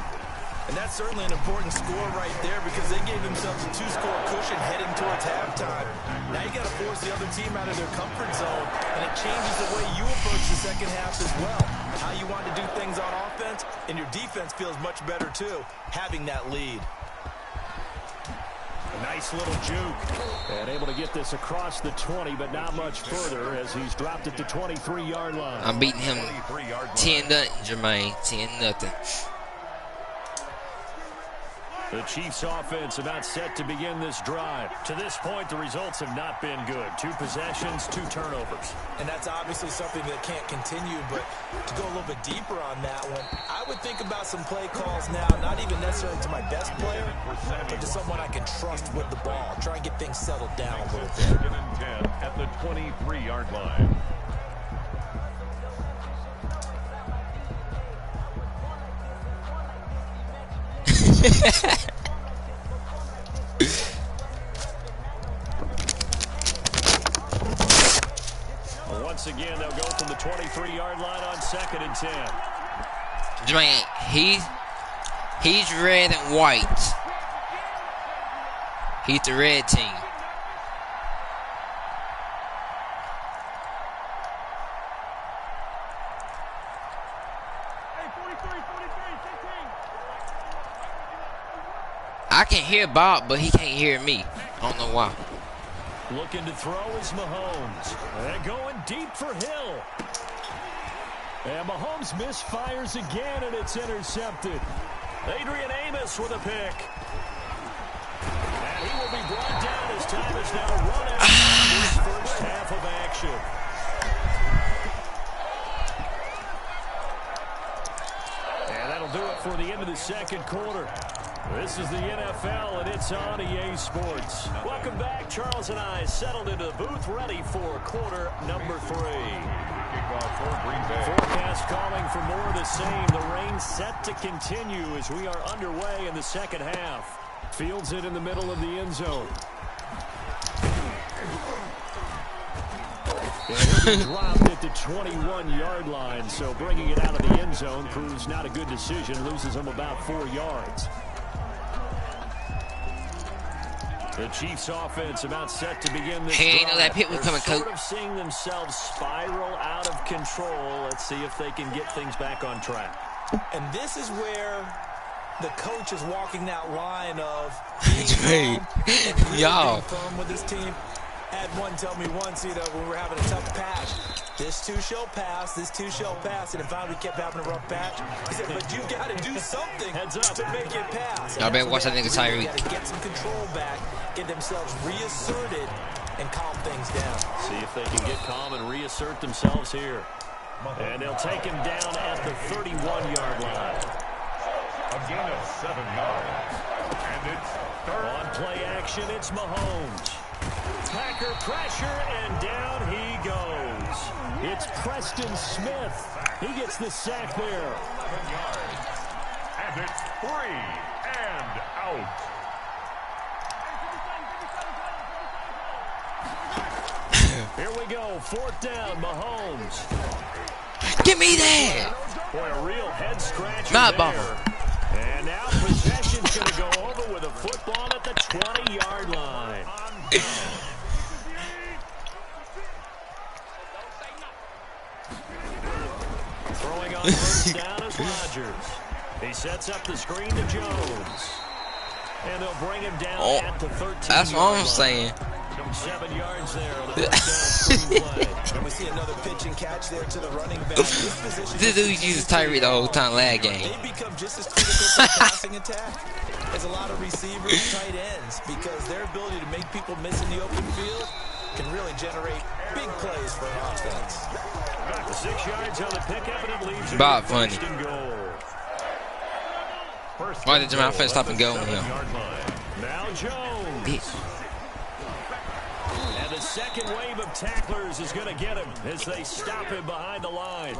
And that's certainly an important score right there because they gave themselves a 2-score cushion heading towards halftime. Now you got to force the other team out of their comfort zone, and it changes the way you approach the second half as well. How you want to do things on offense, and your defense feels much better too, having that lead. A nice little juke. And able to get this across the 20, but not much further as he's dropped it to 23-yard line. I'm beating him 10-0, Jermaine. 10-0. The Chiefs offense about set to begin this drive. To this point, the results have not been good. 2 possessions, 2 turnovers. And that's obviously something that can't continue, but to go a little bit deeper on that one, I would think about some play calls now, not even necessarily to my best player, but to someone I can trust with the ball. Try and get things settled down a little bit. 2nd and 10 at the 23-yard line. Once again, they'll go from the 23-yard line on 2nd and 10. Man, he's red and white. He's the red team. I can hear Bob, but he can't hear me. I don't know why. Looking to throw is Mahomes. And going deep for Hill. And Mahomes misfires again, and it's intercepted. Adrian Amos with a pick. And he will be brought down as time is now run out in this first half of action. And that'll do it for the end of the second quarter. This is the NFL, and it's on EA Sports. Welcome back. Charles and I settled into the booth, ready for quarter number 3. Kickoff for Green Bay. Forecast calling for more of the same. The rain set to continue as we are underway in the second half. Fields it in the middle of the end zone. And he'll be dropped at the 21-yard line, so bringing it out of the end zone proves not a good decision. Loses him about 4 yards. The Chiefs offense about set to begin this drive. Hey, know that pit was coming, They're coach. sort of seeing themselves spiral out of control. Let's see if they can get things back on track. And this is where the coach is walking that line of Hey, y'all. firm with his team. Had one tell me once, when we were having a tough patch, this too shall pass, this too shall pass, and finally we kept having a rough patch. He said, but you got to do something to make it pass. Y'all better watch that nigga Tyreek. Got to get some control back, get themselves reasserted, and calm things down. See if they can get calm and reassert themselves here. And they'll take him down at the 31-yard line. A gain of 7 yards. And it's 3rd. On play action, it's Mahomes. Packer pressure, and down he goes. It's Preston Smith. He gets the sack there. 11 yards. And it's 3 and out. Here we go, 4th down, Mahomes. Give me that. Boy, a real head scratcher Not there. bummer. And now possession's going to go over with a football at the 20-yard line. Throwing on first down is Rodgers. He sets up the screen to Jones. And they'll bring him down at the 13-yard line. That's what I'm saying. 7 yards there on the first down screenplay. And we see another pitch and catch there to the running back. This position, This dude uses Tyreek the whole time lag game. they become just as critical for the passing attack as a lot of receivers, tight ends, because their ability to make people miss in the open field can really generate big plays for an offense. The 6 yards on the pickup, and it leaves him Bob with funny. first and goal. Why did Jamal Fett stop and go? Now Jones. And the second wave of tacklers is going to get him as they stop him behind the line.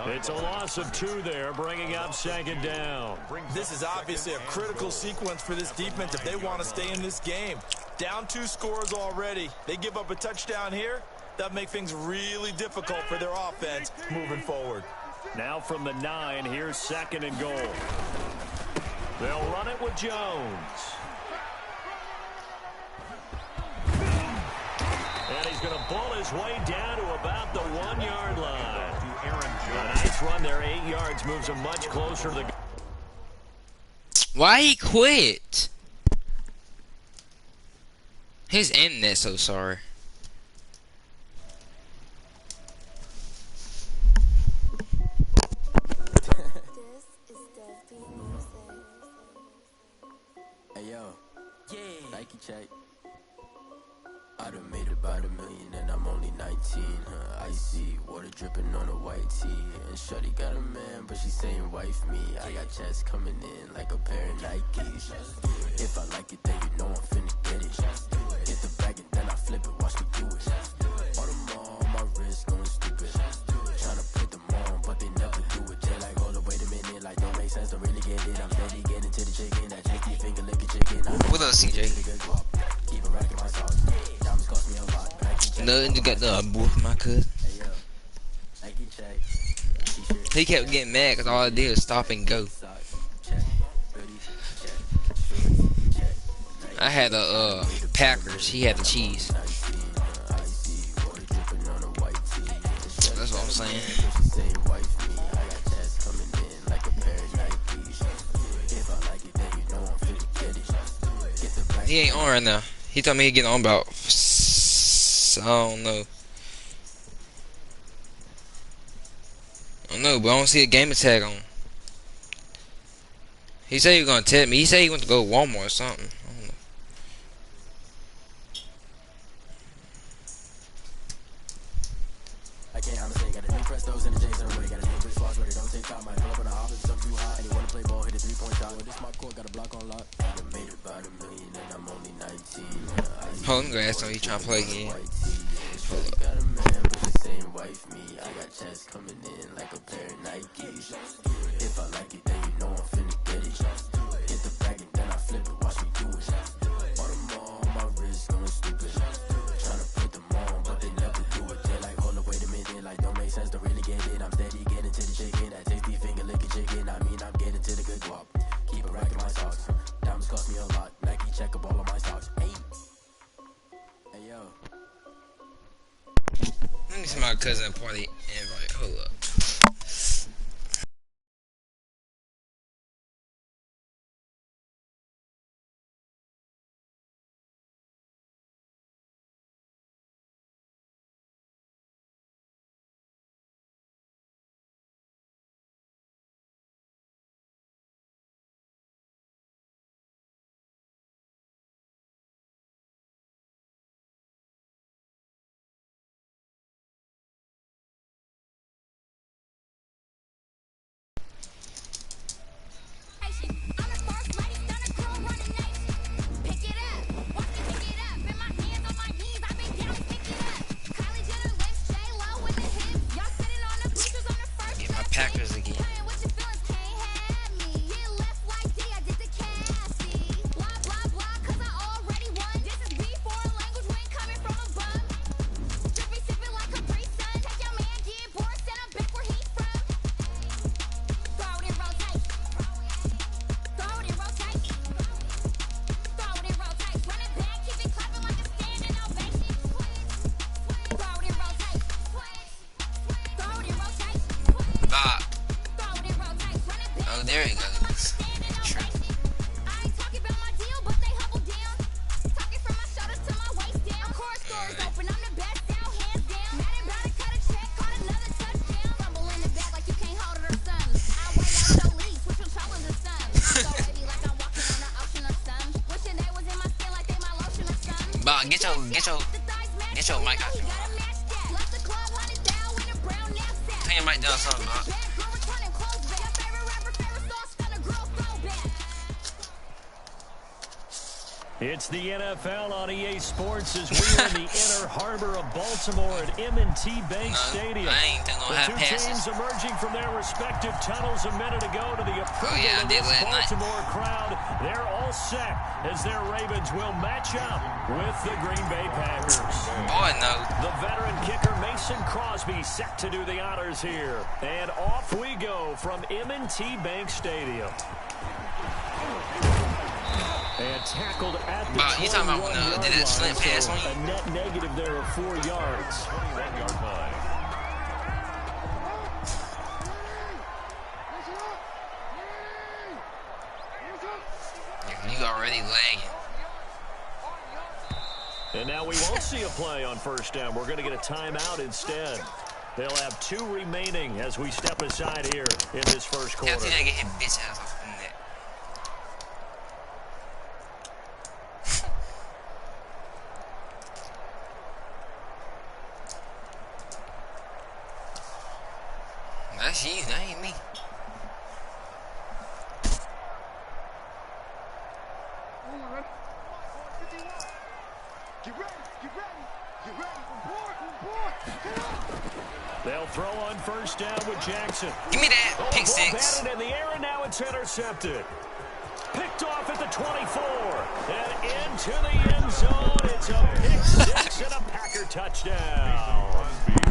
It's a loss of 2 there, bringing up 2nd down. This is obviously a critical sequence for this defense if they want to stay in this game. Down 2 scores already. They give up a touchdown here. That'll make things really difficult for their offense moving forward. Now from the 9, here's 2nd and goal. They'll run it with Jones. And he's going to bull his way down to about the 1-yard line. A nice run there, 8 yards, moves him much closer to the... Why he quit? His internet so sorry. check. I done made about $1 million and I'm only 19. Icy water dripping on a white tee. And shorty got a man, but she saying wife me. I got checks coming in like a pair of Nikes. If I like it, then you know I'm finna get it. Get the bag and then I flip it, watch me do it. All them on my wrist going stupid. Tryna put them on, but they never do it. They like, hold up, wait a minute, like don't make sense, don't really get it. I'm steady getting to the chicken, that tricky finger licking chicken. What up, CJ? Keep a rack in my sauce. Diamonds cost me a lot. Nothing to get the boo for my cousin. He kept getting mad because all I did was stop and go. I had the Packers. He had the cheese. That's what I'm saying. He ain't on right now. He told me he'd get on about, I don't know. I don't know, but I don't see a gamer tag on. He said he was gonna tell me. He said he went to go to Walmart or something. I don't know. I can't honestly got a new Prestos and the J's on the way. Got a new bitch watch, but it don't take time. I pull up on the office, something too high. And he wanna play ball, hit a 3-point shot. With this my court, got a block on lock. I done made about $1 million and I'm only 19. Hold on, I'm gonna ask him. He trying to play again. Hold got a man, but the same wife me. I got checks coming in like a pair of Nikes. If I like it, then you know I'm finna get it. Get the bag and then I flip it, watch me do it. All them on my wrist going stupid. Tryna put them on, but they never do it. They like, hold up, wait a minute, like don't make sense, don't really get it. I'm steady getting to the chicken, that tasty finger licking chicken. I mean, I'm getting to the good guap. Keep a rack in my socks. Diamonds cost me a lot. Nike check up all of my stocks. Hey, hey yo. Let me see my cousin party invite. Hold up. Packers again. Oh, there he goes. True. Bah, get your mic out your mouth. Turn your mic down something, bah. It's the NFL on EA Sports as we're in the inner harbor of Baltimore at M&T Bank Stadium. The two teams emerging from their respective tunnels a minute ago to the approval of this Baltimore crowd. They're all set as their Ravens will match up with the Green Bay Packers. Boy, no. The veteran kicker Mason Crosby set to do the honors here. And off we go from M&T Bank Stadium. And tackled at the you talking about when did that slant pass on you? A net negative there of 4 yards. 21-yard line. You already lagging. And now we won't see a play on first down. We're going to get a timeout instead. They'll have 2 remaining as we step aside here in this first quarter. I think I get hit bitch ass off the net. That's you. That ain't me. They'll throw on first down with Jackson. Give me that. Pick six. Batted in the air, and now it's intercepted. Picked off at the 24. And into the end zone. It's a pick six and a Packer touchdown.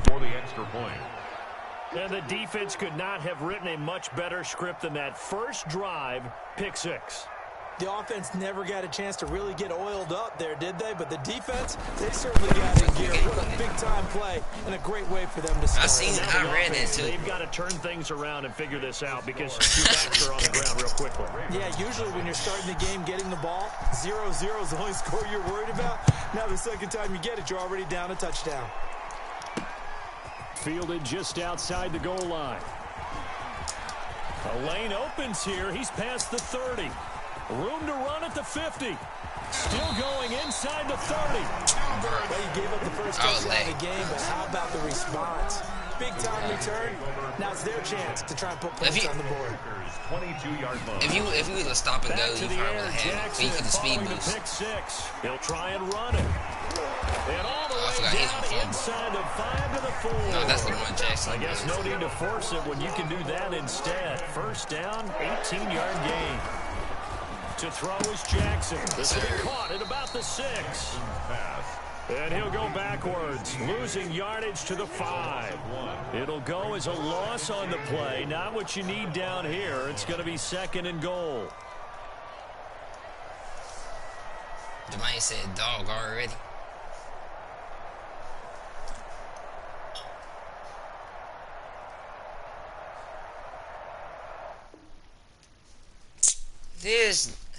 For the extra point. And the defense could not have written a much better script than that first drive, pick six. The offense never got a chance to really get oiled up there, did they? But the defense, they certainly got in gear. What a big-time play and a great way for them to start. I read that, too. They've got to turn things around and figure this out because two backs are on the ground real quickly. Yeah, usually when you're starting the game, getting the ball, 0-0 is the only score you're worried about. Now the second time you get it, you're already down a touchdown. Fielded just outside the goal line. A lane opens here. He's past the 30. Room to run at the 50. Still going inside the 30. Well, you gave up the first touchdown of the game, but how about the response? Big-time return. Now it's their chance to try and put points on the board. 22-yard line. If you was a stop and go, you probably would have had it. You could have speed boost. Pick six. He'll try and run it. And all the way down inside the 5 to the 4. No, that's the one, Jackson. I guess no need to force it when you can do that instead. First down, 18-yard gain. To throw is Jackson. This will be caught at about the 6. And he'll go backwards, losing yardage to the 5. It'll go as a loss on the play. Not what you need down here. It's going to be 2nd and goal. Jermaine said dog already.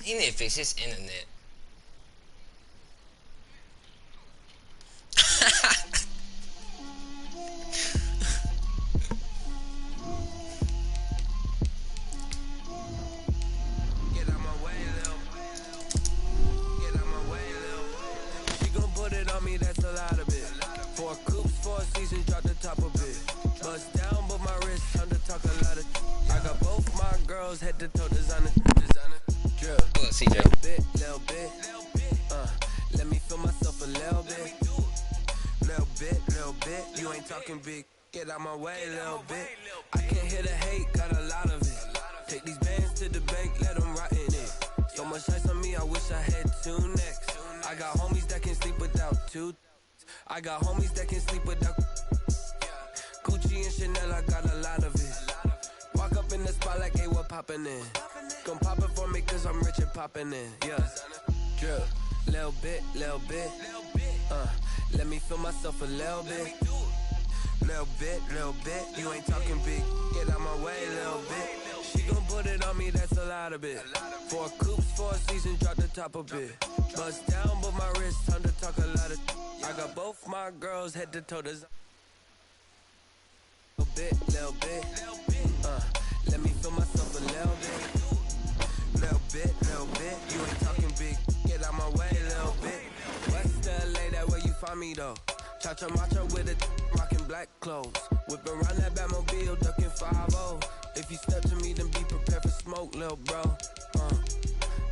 He need to fix his internet. Get out my way, Lil. Get out my way, Lil. She gon' put it on me, that's a lot of it. 4 coops, 4 seasons, drop the top of it. Bust down, but my wrist, time to talk a lot of. I got both my girls head to toe designer. CJ. Little bit. Let me feel myself a little bit. Little bit. You ain't talking big. Get out my way, little bit. I can't hear the hate, got a lot of it. Take these bands to the bank, let them rot in it. So much ice on me, I wish I had 2 necks. I got homies that can sleep without 2. I got homies that can sleep without Gucci and Chanel, I got a lot of it. Walk up in the spot like, hey, what poppin' in? Come pop it for me, cause I'm rich and poppin' in. Yeah. Drip. Little bit. Let me feel myself a little bit. Little bit. You ain't talking big. Get out my way, little bit. She gon' put it on me, that's a lot of it. 4 coops, 4 seasons, drop the top a bit. Bust down, but my wrist, time to talk a lot of. I got both my girls head to toe design. Little bit. Let me feel myself a little bit. Little bit. You ain't talking big. Get out my way, little bit. West LA, that where you find me though. Cha-cha macha with a rockin' black clothes. Whippin' around that Batmobile, duckin' 5-0. If you step to me, then be prepared for smoke, little bro.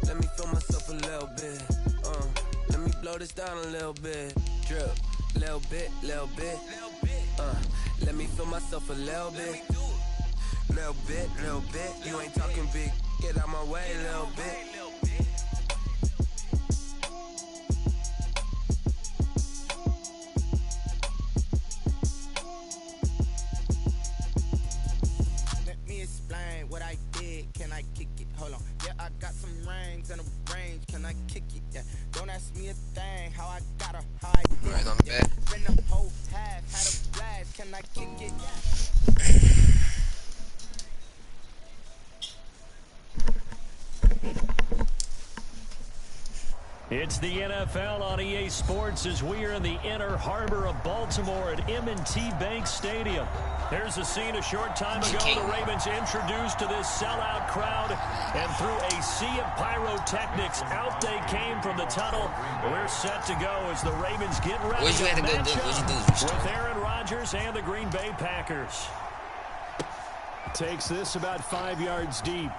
Let me feel myself a little bit. Let me blow this down a little bit. Drip. Little bit. Let me feel myself a little bit. Little bit. You ain't talking big. Get out my way, little bit. Let me explain what I did. Can I kick it? Hold on. Yeah, I got some rings and a range. Can I kick it? Yeah. Don't ask me a thing. How I got her. How I did Right on it. back. Been the whole half. Had a blast. Can I kick it? It's the NFL on EA Sports as we are in the inner harbor of Baltimore at M&T Bank Stadium. There's a scene a short time ago. The Ravens introduced to this sellout crowd, and through a sea of pyrotechnics, out they came from the tunnel. We're set to go as the Ravens get ready Where'd you have to go do? What'd you do? with Aaron Rodgers and the Green Bay Packers. Takes this about 5 yards deep.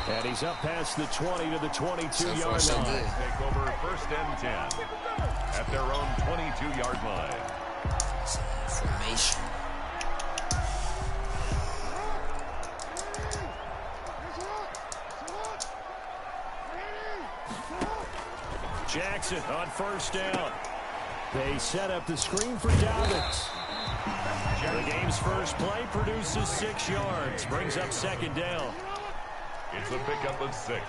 And he's up past the 20 to the 22-yard line. Take over 1st and 10 at their own 22-yard line. Formation. Jackson on 1st down. They set up the screen for Dobbins. The game's first play produces 6 yards. Brings up 2nd down. It's a pickup of 6.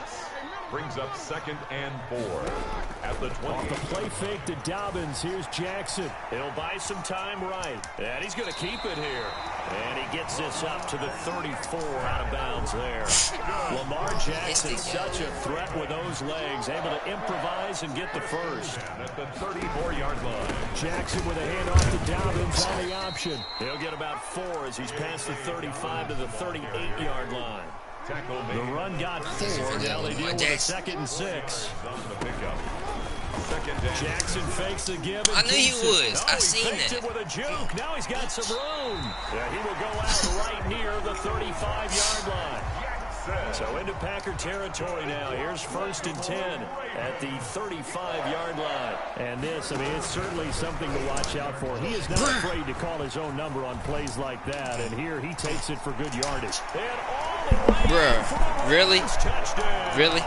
Brings up 2nd and 4 at the 20. Off the play fake to Dobbins. Here's Jackson. He'll buy some time right. And he's going to keep it here. And he gets this up to the 34 out of bounds there. Lamar Jackson, such a threat with those legs. Able to improvise and get the first. At the 34-yard line. Jackson with a handoff to Dobbins on the option. He'll get about 4 as he's past the 35 to the 38-yard line. The run got 4. Now they deal with a 2nd and 6. Jackson fakes the give. I knew he was. I seen that. It with a juke. Now he's got some room. Yeah, he will go out right near the 35-yard line. So into Packer territory now. Here's 1st and 10 at the 35-yard line. And this, I mean, it's certainly something to watch out for. He is not afraid to call his own number on plays like that. And here he takes it for good yardage. And all the way bruh, really? Really?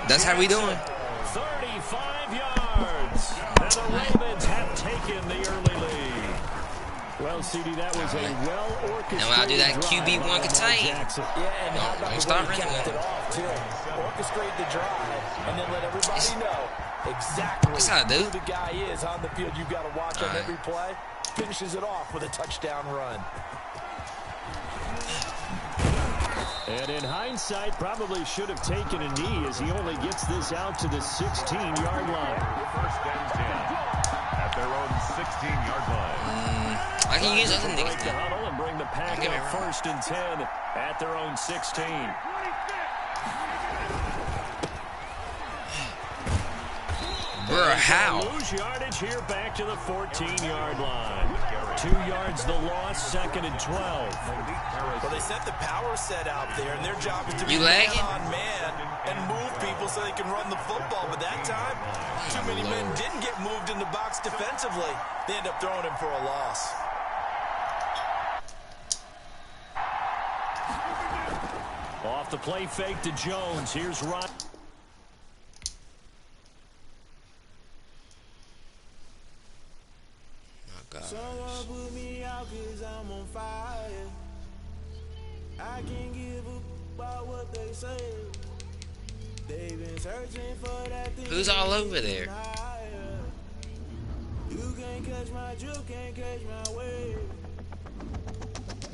That's how we doing? 35 yards. And the Ravens have taken the early lead. Well, CD, that was a well-orchestrated now I'll do that QB1 contain. Yeah, and how about the way he capped it off, too. Orchestrate the drive, and then let everybody know exactly who the guy is on the field. You've got to watch on every play. Finishes it off with a touchdown run. And in hindsight, probably should have taken a knee as he only gets this out to the 16-yard line. 1st and 10 at their own 16-yard line. I can use other niggas now. Huddle and bring the pack up 1st and 10 at their own 16. Bruh, how? Lose yardage here back to the 14-yard line. 2 yards the loss, 2nd and 12. Well, they set the power set out there, and their job is to be man on man and move people so they can run the football. But that time, too many men didn't get moved in the box defensively. They end up throwing him for a loss. Off the play fake to Jones. Here's Ryan. Someone put me out 'cause I'm on fire. I can't give up about what they say. They've been searching for that thing. Who's all over there? You can't catch my drift, can't catch my wave.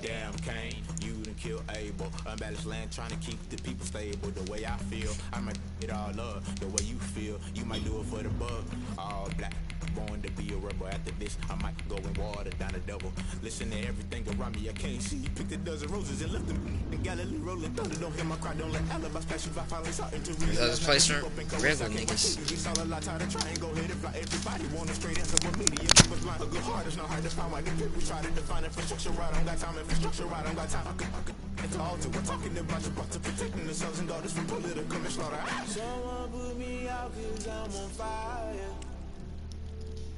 Damn, Kane, you done killed Abel. Unbalanced land, trying to keep the people stable. The way I feel, I might it all up. The way you feel, you might do it for the buck. All black, born to be a rebel. After this, I might go and water down the devil. Listen to everything around me, I can't see. Picked a dozen roses and left them in Galilee rolling thunder. Don't hear my cry, don't let alibis pass you by. Finally saw into real. This place for regular niggas. We saw a lot tired of trying, go ahead and fly. Everybody want a straight answer with media. Keep us blind, a good heart is not hard to find. Why the people try to define infrastructure right? I don't got time, infrastructure right, I don't got time. It's all to we're talking about your to protecting the sons and daughters from political slaughter. Someone put me out 'cause I'm on fire.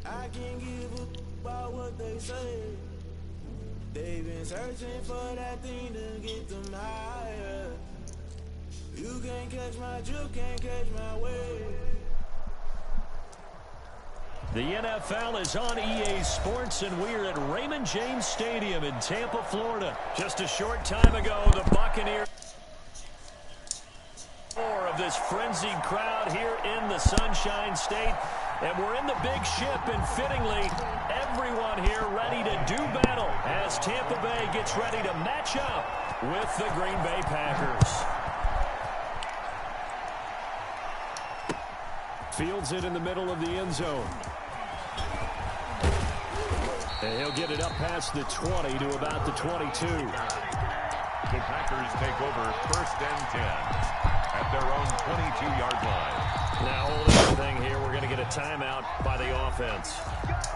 I can't give up about what they say. They've been searching for that thing to get them higher. You can't catch my drift, can't catch my wave. The NFL is on EA Sports, and we're at Raymond James Stadium in Tampa, Florida. Just a short time ago, the Buccaneers of this frenzied crowd here in the Sunshine State. And we're in the big ship, and fittingly, everyone here ready to do battle as Tampa Bay gets ready to match up with the Green Bay Packers. Fields it in the middle of the end zone. And he'll get it up past the 20 to about the 22. The Packers take over 1st and 10 at their own 22-yard line. Now, hold everything here. We're going to get a timeout by the offense.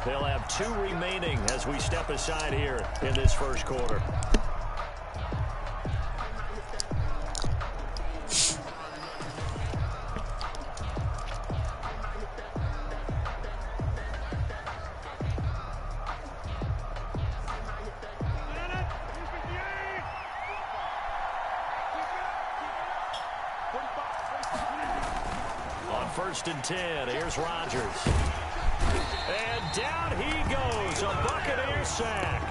They'll have 2 remaining as we step aside here in this first quarter. First and 10. Here's Rodgers. And down he goes. A Buccaneer sack.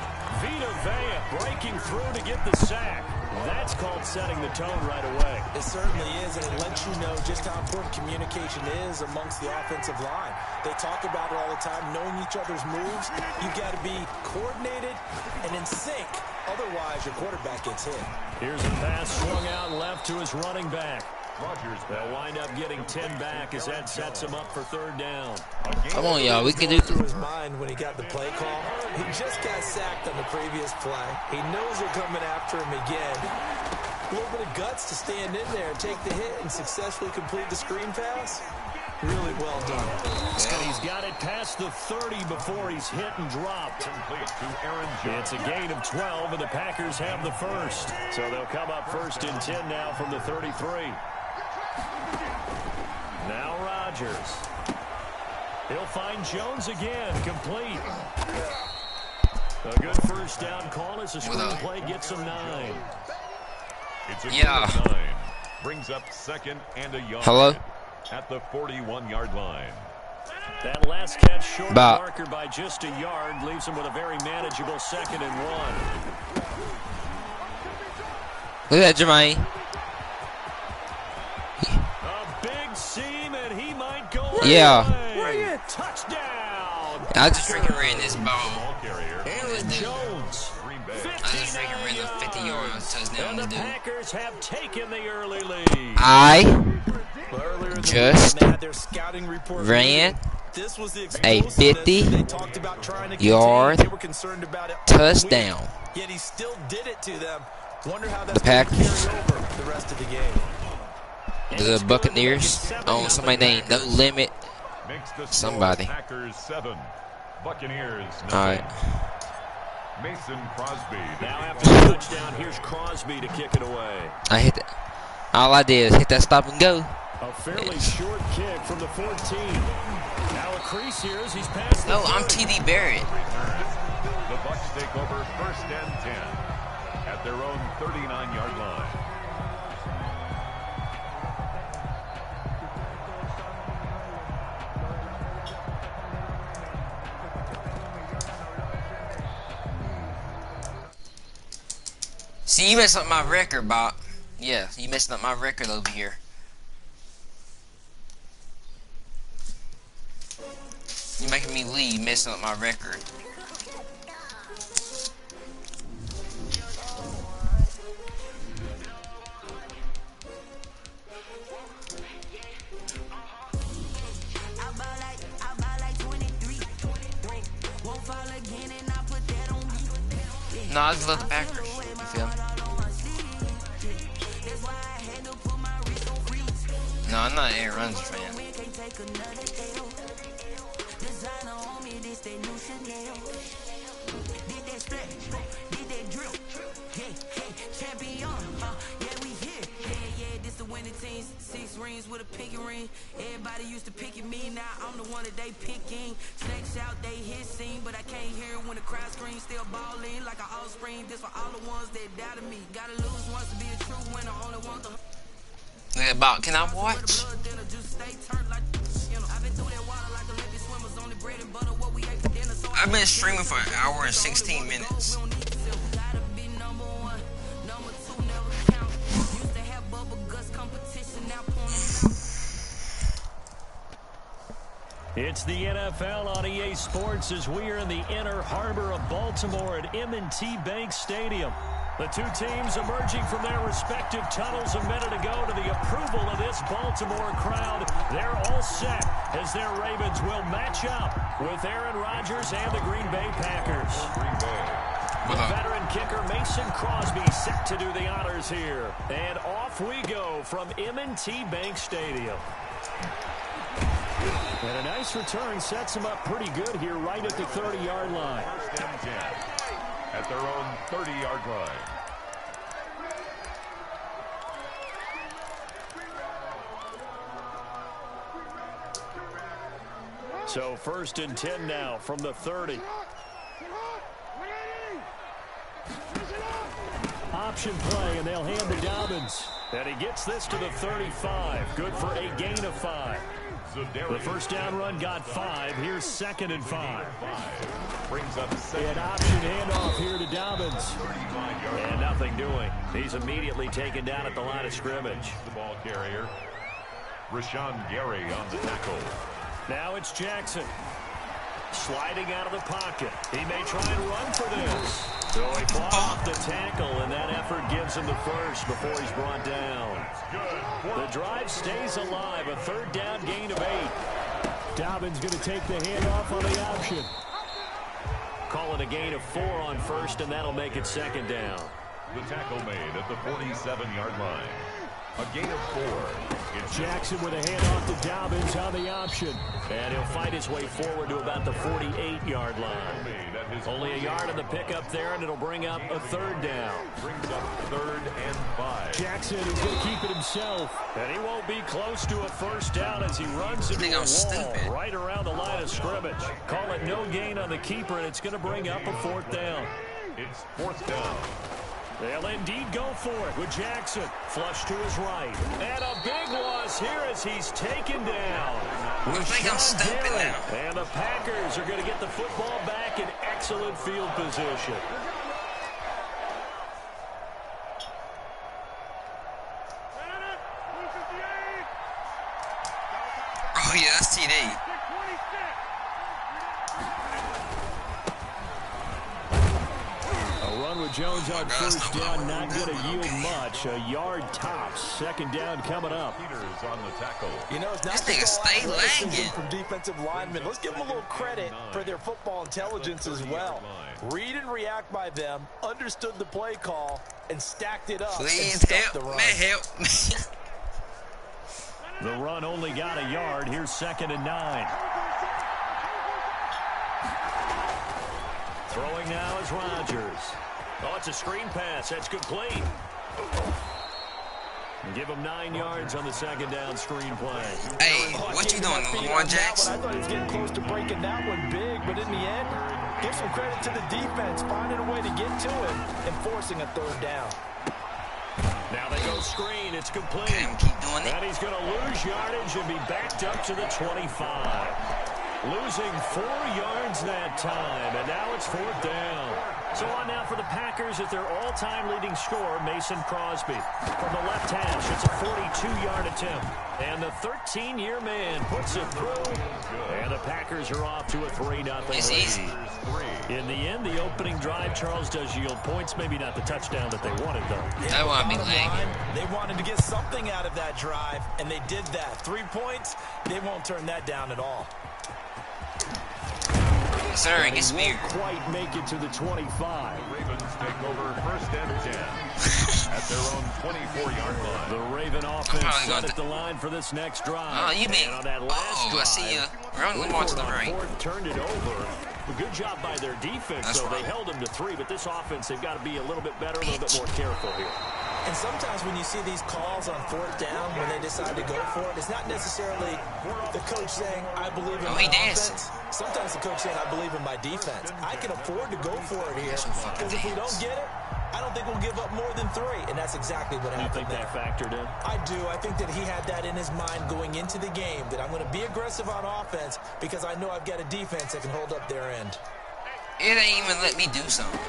Vita Vea breaking through to get the sack. That's called setting the tone right away. It certainly is, and it lets you know just how important communication is amongst the offensive line. They talk about it all the time, knowing each other's moves. You've got to be coordinated and in sync. Otherwise, your quarterback gets hit. Here's a pass swung out left to his running back. They'll wind up getting 10 back as that sets him up for third down. Come on, y'all. We can do through his mind when he got the play call. He just got sacked on the previous play. He knows they're coming after him again. A little bit of guts to stand in there and take the hit and successfully complete the screen pass. Really well done. And he's got it past the 30 before he's hit and dropped. It's a gain of 12, and the Packers have the first. So they'll come up first and 10 now from the 33. Now Rodgers. He'll find Jones again, complete. A good first down call as the screen play gets him 9. It's a 9. Brings up second and a yard. Hello? At the 41-yard line. That last catch short of the marker by just a yard leaves him with a very manageable 2nd and 1. Look at that, Jermaine. A big seam, and he might go Bring it. Touchdown. I just freaking ran this ball. Aaron Jones. I just freaking ran the 50-yard touchdown. And the Packers have taken the early lead. I just ran a 50-yard touchdown. Yet he still did it to them. Wonder how the Packers, the rest of the game. The Buccaneers, somebody named No Limit. Somebody. Packers 7, Buccaneers 9. All right. Mason Crosby. Now after the touchdown, here's Crosby to kick it away. I hit that. All I did is hit that stop and go. A fairly short kick from the 14. Now a crease here as he's passed. No, I'm TD Barrett. The Bucs take over first and 10 at their own 39-yard line. See, you messed up my record, Bob. Yeah, you messed up my record over here. You're making me leave, messing up my record. No, I just love the Packers. You feel me? No, I'm not an Aaron Rodgers fan. With a pinky ring, everybody used to pick at me. Now I'm the one that they picking. Snakes out, they hit scene, but I can't hear it when the crowd screams. Still balling like an offspring. This for all the ones that doubted me. Gotta lose once to be a true winner. Only one to. Yeah, Bob, can I watch? I've been streaming for an hour and 16 minutes. It's the NFL on EA Sports as we are in the inner harbor of Baltimore at M&T Bank Stadium. The two teams emerging from their respective tunnels a minute ago to the approval of this Baltimore crowd. They're all set as their Ravens will match up with Aaron Rodgers and the Green Bay Packers. Veteran kicker Mason Crosby set to do the honors here. And off we go from M&T Bank Stadium. And a nice return sets them up pretty good here right at the 30-yard line. First and 10 at their own 30-yard line. So first and 10 now from the 30. Option play, and they'll hand to Dobbins. And he gets this to the 35. Good for a gain of 5. The first down run got 5. Here's 2nd and 5. Brings up an option handoff here to Dobbins. And nothing doing. He's immediately taken down at the line of scrimmage. The ball carrier, Rashawn Gary on the tackle. Now it's Jackson. Sliding out of the pocket. He may try and run for this. So he fought off the tackle, and that effort gives him the first before he's brought down. The drive stays alive. A 3rd down gain of 8. Dobbins going to take the handoff on the option. Call it a gain of 4 on 1st, and that'll make it 2nd down. The tackle made at the 47-yard line. A gain of 4. Jackson with a handoff to Dobbins on the option. And he'll fight his way forward to about the 48-yard line. Only a yard in the pickup there, and it'll bring up a 3rd down. Brings up 3rd and 5. Jackson is going to keep it himself. And he won't be close to a 1st down as he runs into a wall right around the line of scrimmage. Call it no gain on the keeper, and it's going to bring up a 4th down. It's 4th down. They'll indeed go for it with Jackson. Flush to his right. And a big loss here as he's taken down. I think I'm stupid now. And the Packers are going to get the football back in excellent field position. Oh, yeah, that's TD. With Jones on 1st down, not going to yield much. A yard tops. 2nd down coming up. Peters on the tackle. You know, it's not this nigga stay lagging from defensive linemen. Let's give them a little credit for their football intelligence as well. Read and react by them, understood the play call, and stacked it up. Please help me, help me. The run only got a yard. Here's 2nd and 9. Throwing now is Rodgers. Oh, it's a screen pass. That's complete. Give him 9 yards on the 2nd down screen play. Hey, what you doing, Lamar Jackson? I thought he was getting close to breaking that one big, but in the end, give some credit to the defense, finding a way to get to him and forcing a 3rd down. Now they go screen. It's complete. Okay, keep doing it. And he's going to lose yardage and be backed up to the 25. Losing 4 yards that time, and now it's 4th down. So on now for the Packers at their all-time leading scorer, Mason Crosby. From the left hash, it's a 42-yard attempt. And the 13-year man puts it through. And the Packers are off to a 3-0 lead. In the end, the opening drive, Charles, does yield points. Maybe not the touchdown that they wanted, though. That want to be lagging. They wanted to get something out of that drive, and they did that. 3 points, they won't turn that down at all. Sir, it gets weird. Quite make it to the 25. Ravens take over 1st and 10 at their own 24-yard line. The Raven offense set at the line for this next drive. Oh, you mean? And on that last drive, I see you. Run Lamar to the right. Turned it over. A good job by their defense, so they held them to 3. But this offense, they've got to be a little bit better, a little bit more careful here. And sometimes when you see these calls on 4th down, when they decide to go for it, it's not necessarily the coach saying, I believe in my offense. Sometimes the coach saying, I believe in my defense. I can afford to go for it here, because if we don't get it, I don't think we'll give up more than 3. And that's exactly what happened. You think that factored in? I do. I think that he had that in his mind going into the game, that I'm going to be aggressive on offense because I know I've got a defense that can hold up their end. It ain't even let me do something.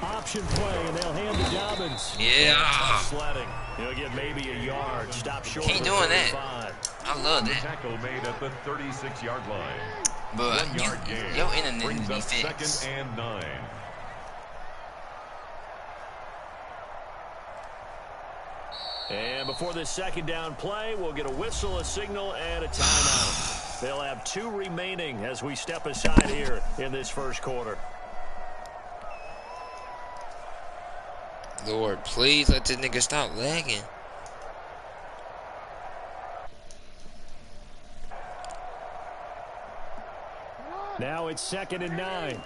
Option play, and they'll hand to Dobbins. Yeah. Sledding. He'll get maybe a yard. Stop short. Keep doing that. I love that. Tackle made at the 36-yard line. But your internet brings needs up to be fixed. 2nd and 9. And before this 2nd down play, we'll get a whistle, a signal, and a timeout. They'll have 2 remaining as we step aside here in this 1st quarter. Lord, please let this nigga stop lagging. Now it's 2nd and 9.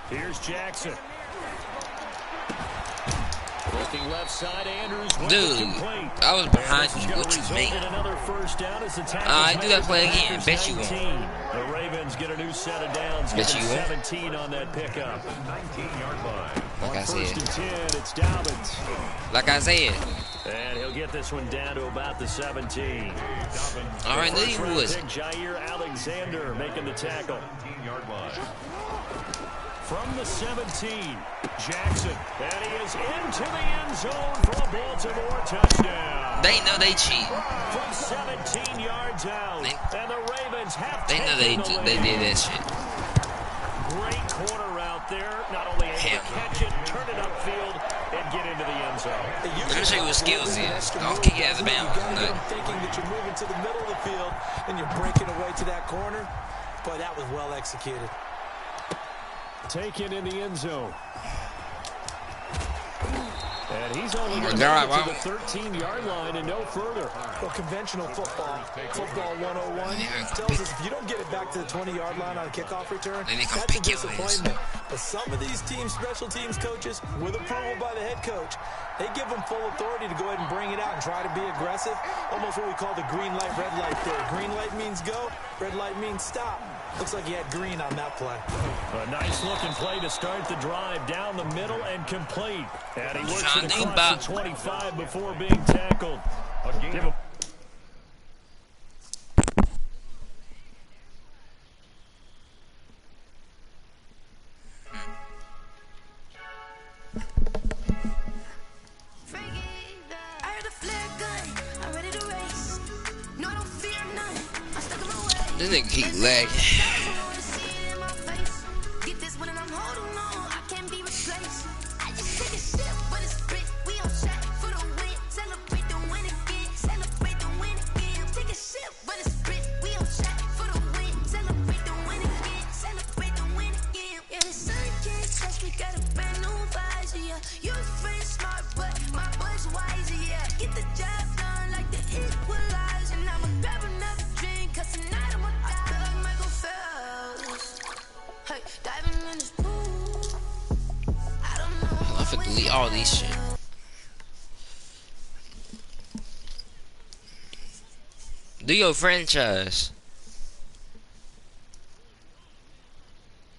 Here's Jackson. Looking left side, Andrews. Dude, I was behind you. What you mean? I do that play again. Bet you won't. The Ravens get a new set of downs. Bet you won't. 17 on that pickup. 19-yard line. Like I said. 1st and 10, it's Dobbins. Like I said. And he'll get this one down to about the 17. All right, knew you was. Jair Alexander making the tackle. 19-yard line. From the 17, Jackson, and he is into the end zone for a Baltimore touchdown. They know they cheat. From 17 yards out, and the Ravens have they know they did that shit. Great corner out there, not only able to catch it, turn it upfield, and get into the end zone. Let me show you what skills is. I'll kick it out of the bounds. Thinking that you're moving to the middle of the field and you're breaking away to that corner. Boy, that was well executed. Taken in the end zone. And he's only going to the 13-yard line and no further. Well, conventional football 101 tells us if you don't get it back to the 20-yard line on a kickoff return, that's a disappointment. But some of these teams, special teams coaches, with approval by the head coach, they give them full authority to go ahead and bring it out and try to be aggressive. Almost what we call the green light, red light theory. Green light means go, red light means stop. Looks like he had green on that play. A nice looking play to start the drive down the middle and complete. And he works it across the 25 before being tackled. Give him. This nigga keep lagging. Delete all these shit. Do your franchise.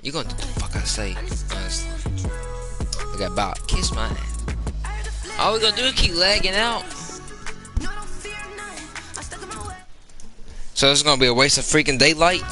You gonna do the fuck I say, honestly. I got about kiss my ass. All we gonna do is keep lagging out. So it's gonna be a waste of freaking daylight.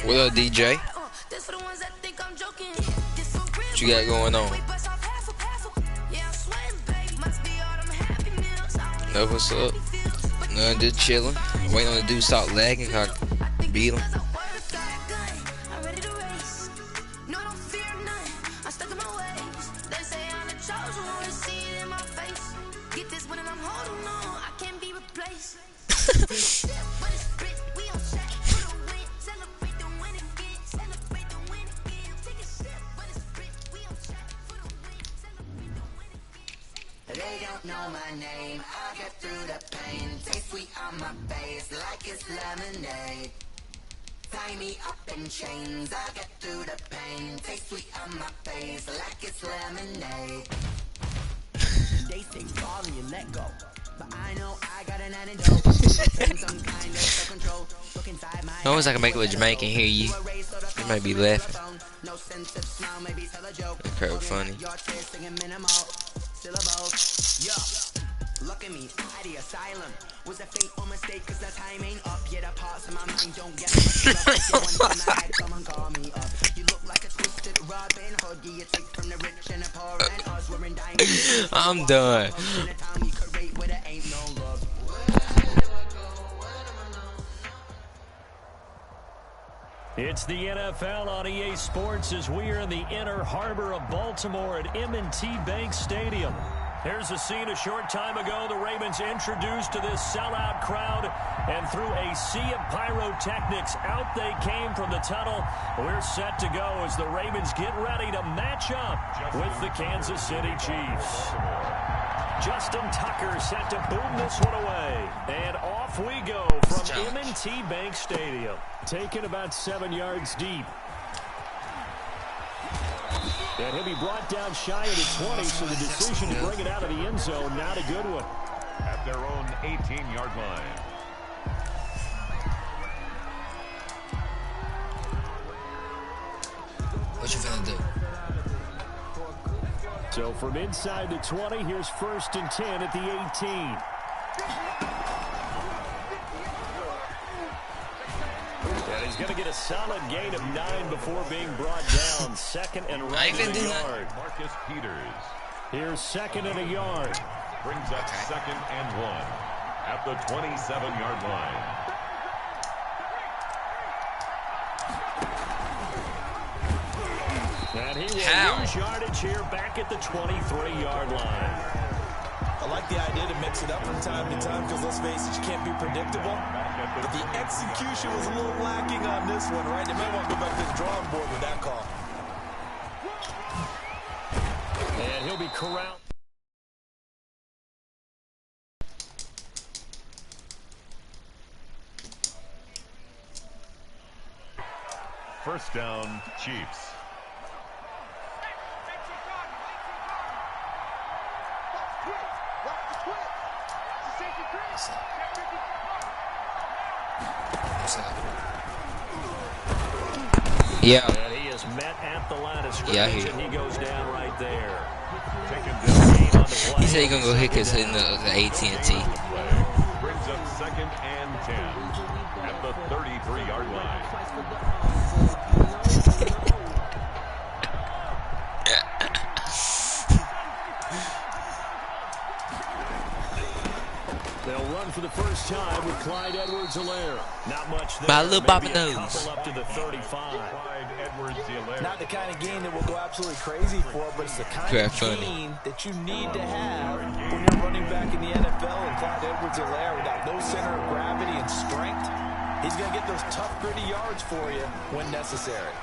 What up, DJ? What you got going on? No, what's up? None, just chilling. Waiting on the dude to stop lagging. I beat him. They don't know my name. I get through the pain. Taste sweet on my face like it's lemonade. Tie me up in chains. I get through the pain. Taste sweet on my face like it's lemonade. They say fall and you let go, but I know I got an antidote. Some kind of self-control. Look inside my I wish I could make it with Jamaican hear you. You might be laughing. No sense of smile, maybe tell a joke. That's kind of funny. Yeah. Look at me, at the asylum. Was a fate or mistake, cause the time ain't up. Yet the parts of my mind don't get much love. Someone call me up. You look like a twist I'm done. It's the NFL on EA Sports as we are in the inner harbor of Baltimore at M&T Bank Stadium. Here's a scene a short time ago. The Ravens introduced to this sellout crowd, and through a sea of pyrotechnics, out they came from the tunnel. We're set to go as the Ravens get ready to match up with the Kansas City Chiefs. Justin Tucker set to boom this one away. And off we go from M&T Bank Stadium. Taken about 7 yards deep. And he'll be brought down shy of the 20, so the decision to bring it out of the end zone, not a good one. At their own 18-yard line. What you finna do? So from inside the 20, here's 1st and 10 at the 18. And he's going to get a solid gain of 9 before being brought down. 2nd and right at a yard. Marcus Peters. Here's 2nd and a yard. Brings up 2nd and 1 at the 27-yard line. And he will lose yardage here back at the 23-yard line. I like the idea to mix it up from time to time because, let's face it, you can't be predictable. But the execution was a little lacking on this one, right? They might want to go back to the drawing board with that call. And he'll be corralled. First down, Chiefs. Yeah. And he is met at the line of scrimmage, and he goes down right there. He said he's going to go hit us in the AT&T. Brings up 2nd and 10 at the 33-yard line. They'll run for the first time with Clyde Edwards-Helaire. Not much there. My little Bobby Maybe a knows. couple up to the 35. Not the kind of game that will go absolutely crazy for, but it's the kind of game that you need to have when you're running back in the NFL. And Clyde Edwards-Helaire, with that low center of gravity and strength, he's going to get those tough, gritty yards for you when necessary.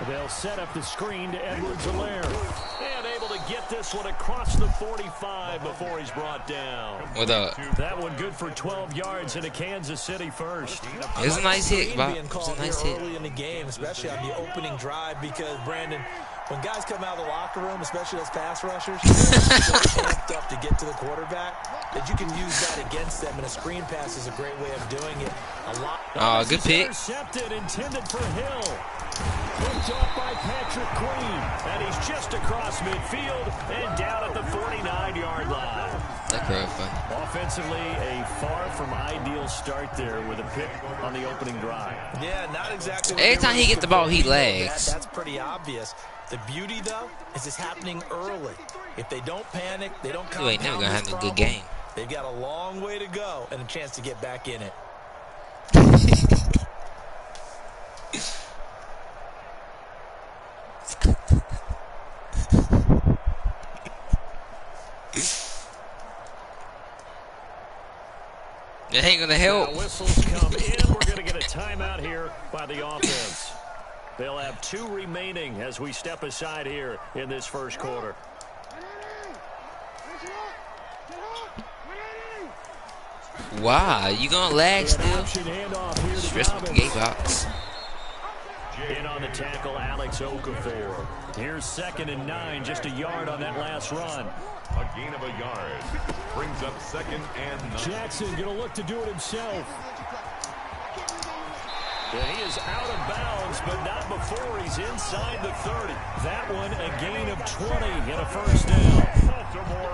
They'll set up the screen to Edwards-Helaire. And able to get this one across the 45 before he's brought down. What up? That one good for 12 yards in a Kansas City first. It was a nice hit, Bob. It was a nice hit. Early in the game, especially on the opening drive, because, Brandon, when guys come out of the locker room, especially those pass rushers, they're amped up to get to the quarterback, that you can use that against them, and a screen pass is a great way of doing it. Oh, good pick. Intercepted, intended for Hill. Picked off by Patrick Queen, and he's just across midfield and down at the 49-yard line. That crowd fun. Offensively, a far from ideal start there with a pick on the opening drive. Yeah, not exactly. Every time he gets the ball, he lags. That's pretty obvious. The beauty, though, is it's happening early. If they don't panic, they don't come. You ain't never gonna have a good game. They've got a long way to go and a chance to get back in it. It ain't gonna help. Now whistles come in. We're gonna get a timeout here by the offense. They'll have 2 remaining as we step aside here in this first quarter. Wow, you gonna lag still? Stress with the gate box. In on the tackle, Alex Okafor. Here's 2nd and 9, just a yard on that last run. A gain of a yard. Brings up 2nd and 9. Jackson going to look to do it himself. And he is out of bounds, but not before he's inside the 30. That one a gain of 20 and a first down.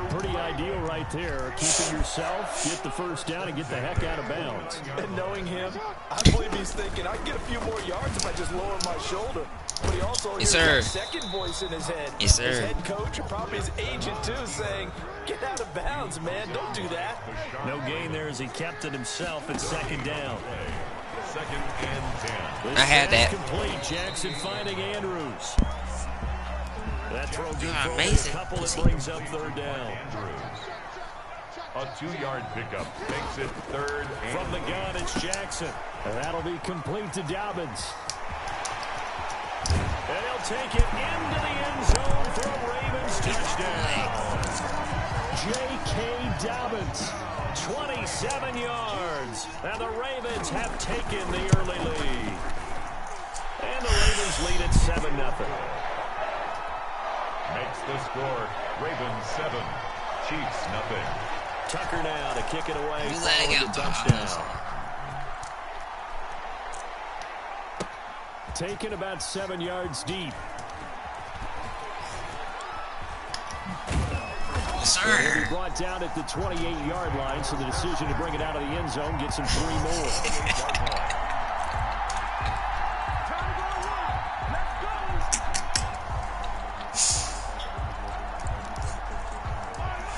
Pretty ideal right there. Keeping yourself, get the first down, and get the heck out of bounds. And knowing him, I believe he's thinking, I can get a few more yards if I just lower my shoulder. But he also Yes, hears sir. that second voice in his head. Yes, sir. His head coach and probably his agent, too, saying, get out of bounds, man. Don't do that. No gain there as he kept it himself at second down. Second and 10. I had that. Complete. Jackson finding Andrews. That throw good for amazing. a couple that brings up third down. Andrews. A 2-yard pickup makes it third and From the gun, it's Jackson. And that'll be complete to Dobbins. And he'll take it into the end zone for a Ravens touchdown. J.K. Dobbins, 27 yards. And the Ravens have taken the early lead. And the Ravens lead at 7-0. makes the score. Ravens 7, Chiefs nothing. Tucker now to kick it away. You laying out the touchdown. Taken about 7 yards deep. Sir. Brought down at the 28-yard line, so the decision to bring it out of the end zone gets him 3 more.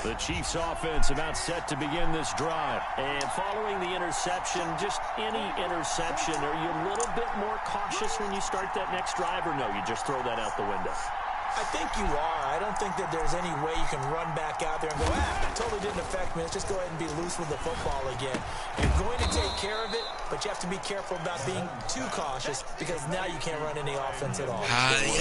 The Chiefs offense about set to begin this drive. And following the interception, just any interception, are you a little bit more cautious when you start that next drive, or no, you just throw that out the window? I think you are. I don't think that there's any way you can run back out there and go, it totally didn't affect me. Let's just go ahead and be loose with the football again. You're going to take care of it, but you have to be careful about being too cautious because now you can't run any offense at all. See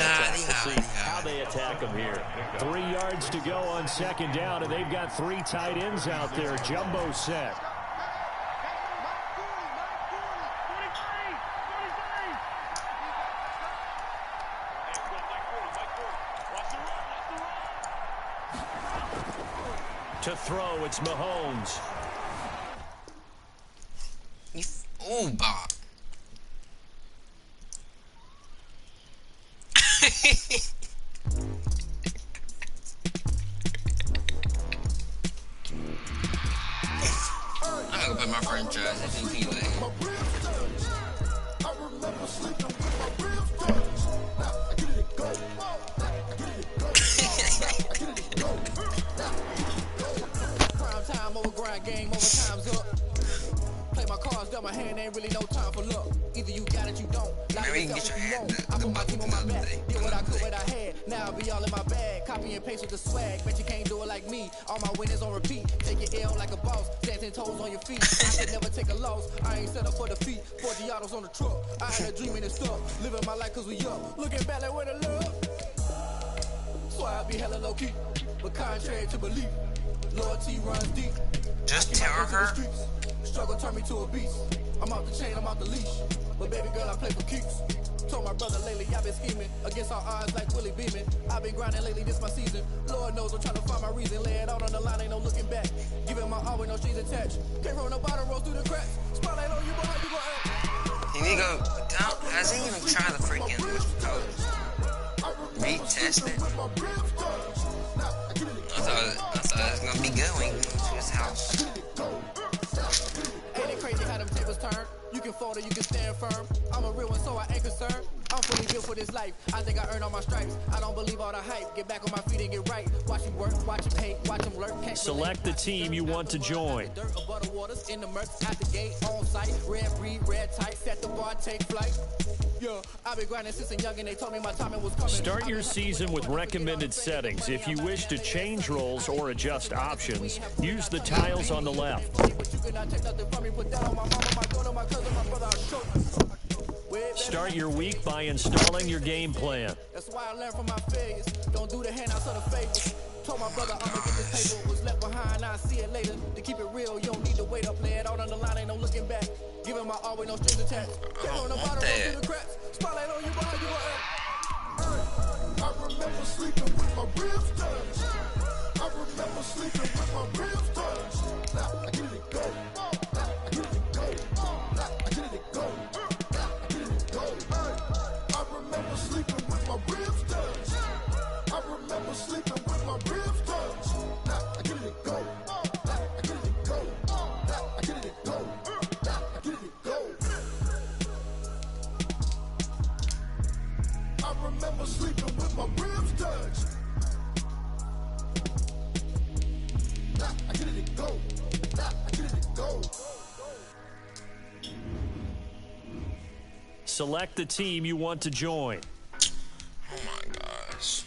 how they attack them here. 3 yards to go on second down, and they've got 3 tight ends out there. Jumbo set. To throw, it's Mahomes. Ooh, Bob. I'm gonna go put my franchise at DP. Game over, time's up. Play my cards, dealt my hand, ain't really no time for luck. Either you got it, you don't. Maybe you can get your hand I put my team on my back, did what I could, what I had. Now I'll be all in my bag, copy and paste with the swag. Bet you can't do it like me. All my winners on repeat. Take your L like a boss, stand 10 toes on your feet. I could never take a loss. I ain't set up for defeat. 40 autos on the truck. I had a dream and it's stuff. Living my life cause we up. Looking back like where the love. So I be hella low key, but contrary to belief, loyalty runs deep. Just tell her. Struggle turned me to a beast. I'm off the chain, I'm off the leash. But baby girl, I play for keeps. Told my brother lately, I've been scheming against all odds like Willie Beeman. I've been grinding lately, this my season. Lord knows I'm trying to find my reason. Lay it out on the line, ain't no looking back. Giving my all with no strings attached. Came from the bottom, roll through the cracks. Spotlight on you, boy, how you gon' act? You need to go down. Has he even tried the freaking retest it? I thought it was gonna be good when he went to his house. Ain't it crazy how them tables turn? You can fold or you can stand firm. I'm a real one, so I ain't concerned. I'm fully built for this life. I think I earned all my stripes. I don't believe all the hype. Get back on my feet and get right. Watch him work, watch him hate, watch him lurk. Select the team you want to join. Dirt above the waters, in the murk, at the gate, on site. Red breed, red tight, set the bar, take flight. Yeah, I've been grinding since a young and they told me my timing was coming. Start your season with recommended settings. If you wish to change roles or adjust options, use the tiles on the left. Start your week by installing your game plan. That's why I learned from my failures. Don't do the handouts of the favors. Told my brother I'ma get this paper. Was left behind, I'll see it later. To keep it real, you don't need to wait up. Lay it out on the line, ain't no looking back. Giving my all with no strings attached. Came on the bottom, roll through the cracks. Spotlight on you, boy, you I remember sleeping with my ribs touched. I remember sleeping with my ribs touched. Now I get it go. I get it go. I get it go. I get it go. I remember sleeping with my ribs touched. I remember sleeping with my ribs touched. Now I get it go. I get it go. I get it go. I get it go. I Select the team you want to join. Oh my gosh.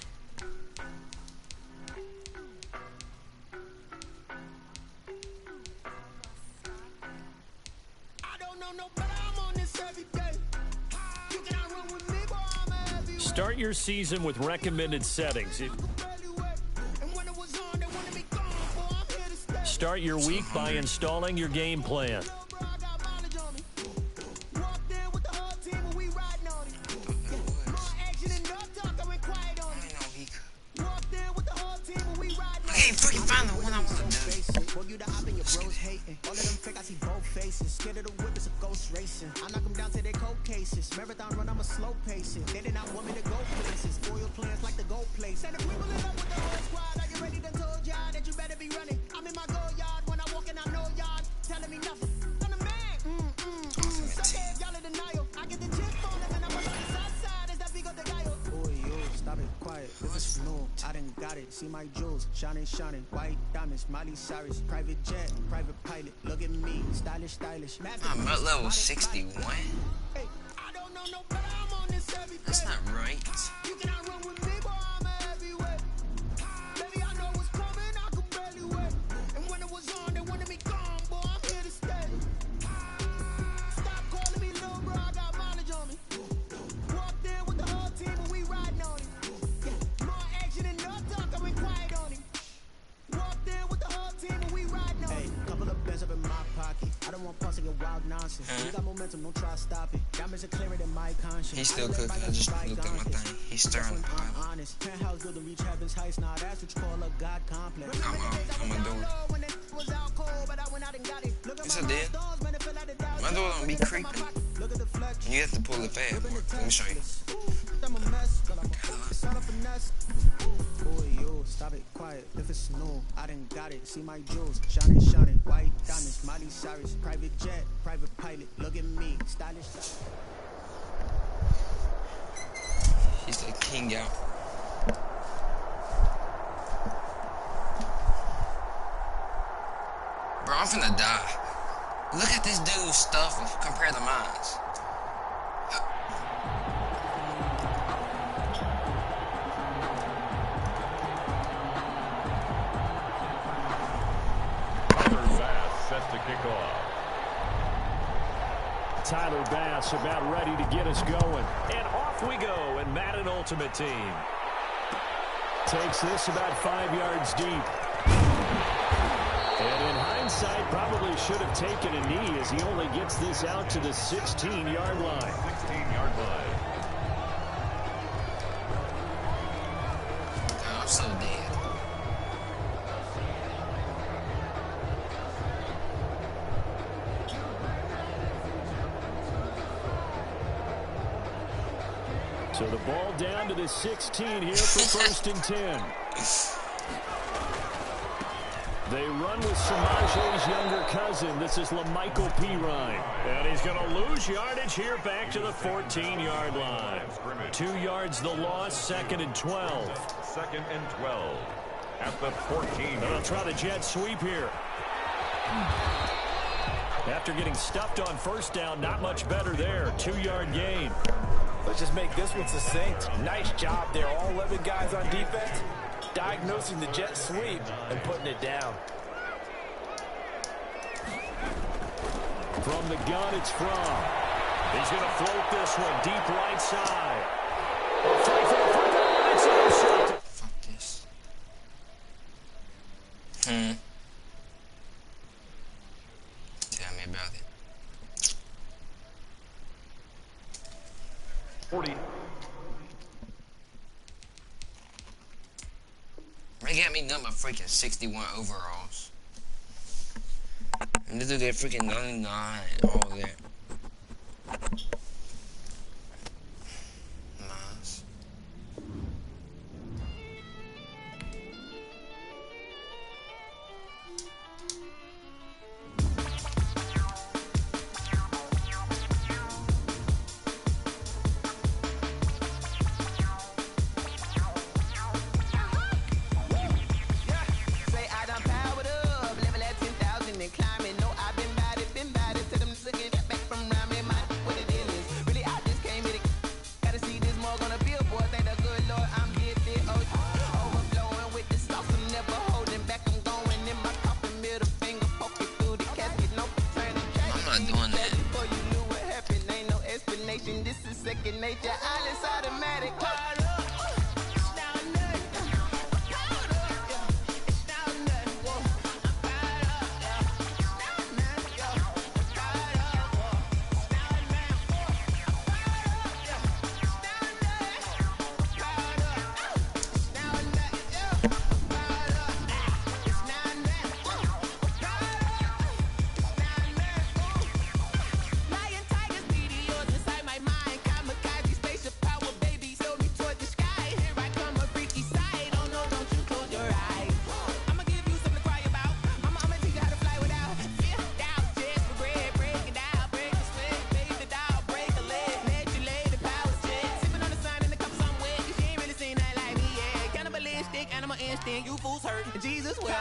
Start your season with recommended settings. Start your week by installing your game plan. Marathon run, I'm a slow pacing. They did not want me to go places. Spoil plans like the gold place. And the people in love with the whole squad. Are you ready to told y'all that you better be running? I'm in my go yard when I walk in, I know y'all telling me nothing. I'm the man. So if y'all in denial, I get the gist on them and I'm on the south side. Is that big of the guy? Boy, yo, stop it, quiet. This is new. I done got it. See my jewels, shining, shining. White diamonds, Miley Cyrus. Private jet, private pilot. Look at me, stylish, stylish. I'm at level 61. That's not right. You cannot run with me, boy, I'm heavyweight. Baby, I know what's coming, I can barely wait. And when it was on, they wanted me gone, boy, I'm here to stay. Stop calling me little bro, I got mileage on me. Walked in with the whole team and we riding on him. Yeah, more action and no talk, I went quiet on him. Walked in with the whole team and we riding on him. Hey, couple of bands up in my pocket. I don't want pulse to get wild nonsense. You got momentum, don't try to stop it. Diamonds are clearer than my conscience. He's still cooking. I just looked at my thing. He's stirring the pot. Honest. Penthouse build to reach heaven's heights. Now that's what you call a God complex. I'm gonna do it. Yes, I did. My door don't be creeping. You have to pull it back. Let me show you. Boy, yo, stop it, quiet. If it's snow, I done got it. See my jewels, shining, shining. White diamonds, Miley Cyrus. Private jet, private pilot. Look at me, stylish. He's the king out. Bro, I'm finna die. Look at this dude's stuff compared to mine. Set to kick off. Tyler Bass about ready to get us going. And off we go in Madden Ultimate Team. Takes this about 5 yards deep. And in hindsight, probably should have taken a knee as he only gets this out to the 16-yard line. 16-yard line. I'm so dead. So the ball down to the 16 here for 1st and 10. They run with Samaje's younger cousin. This is LaMichael Pirine. And he's going to lose yardage here back to the 14-yard line. 2 yards the loss, 2nd and 12. 2nd and 12. At the 14. They'll try the jet sweep here. After getting stuffed on 1st down, not much better there. 2-yard gain. Let's just make this one succinct. Nice job there. All 11 guys on defense diagnosing the jet sweep and putting it down. From the gun, it's From. He's going to float this one deep right side. Fight for the football. It's intercepted. Fuck this. Tell me about it. 40. They got me done by freaking 61 overalls. And they do that freaking 99 and all that. Nice. I done powered up, level at 10,000 and climbing. No, I've been bad it to them looking at back Jesus will.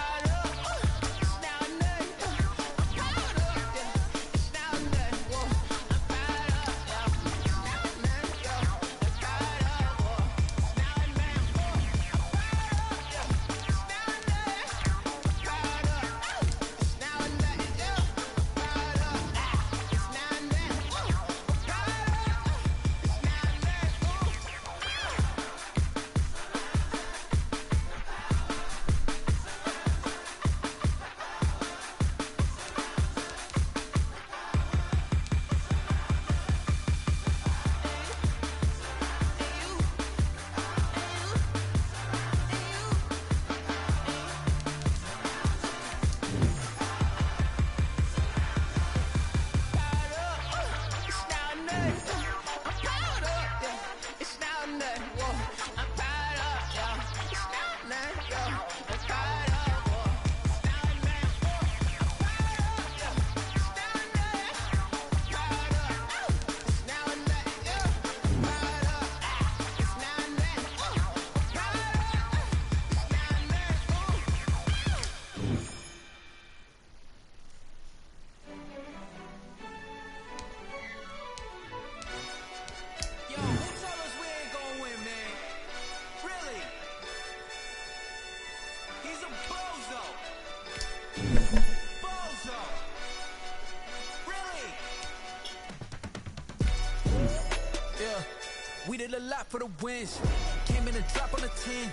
We did a lot for the wins. Came in and drop on the 10.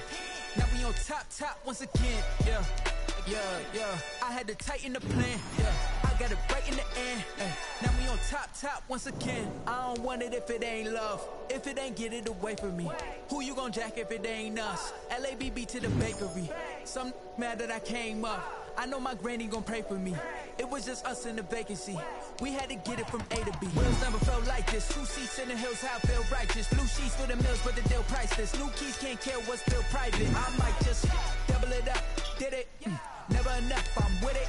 Now we on top once again. Yeah. I had to tighten the plan. Yeah. I got it right in the end. Now we on top once again. I don't want it if it ain't love. If it ain't, get it away from me. Who you gon' jack if it ain't us? LABB to the bakery. Some mad that I came up. I know my granny gon' pray for me. It was just us in the vacancy. We had to get it from A to B. Wheels never felt like this. 2 seats in the hills, how I feel righteous. Blue sheets for the mills, but the deal priceless. New keys can't care what's still private. I might just double it up. Did it? Never enough, I'm with it.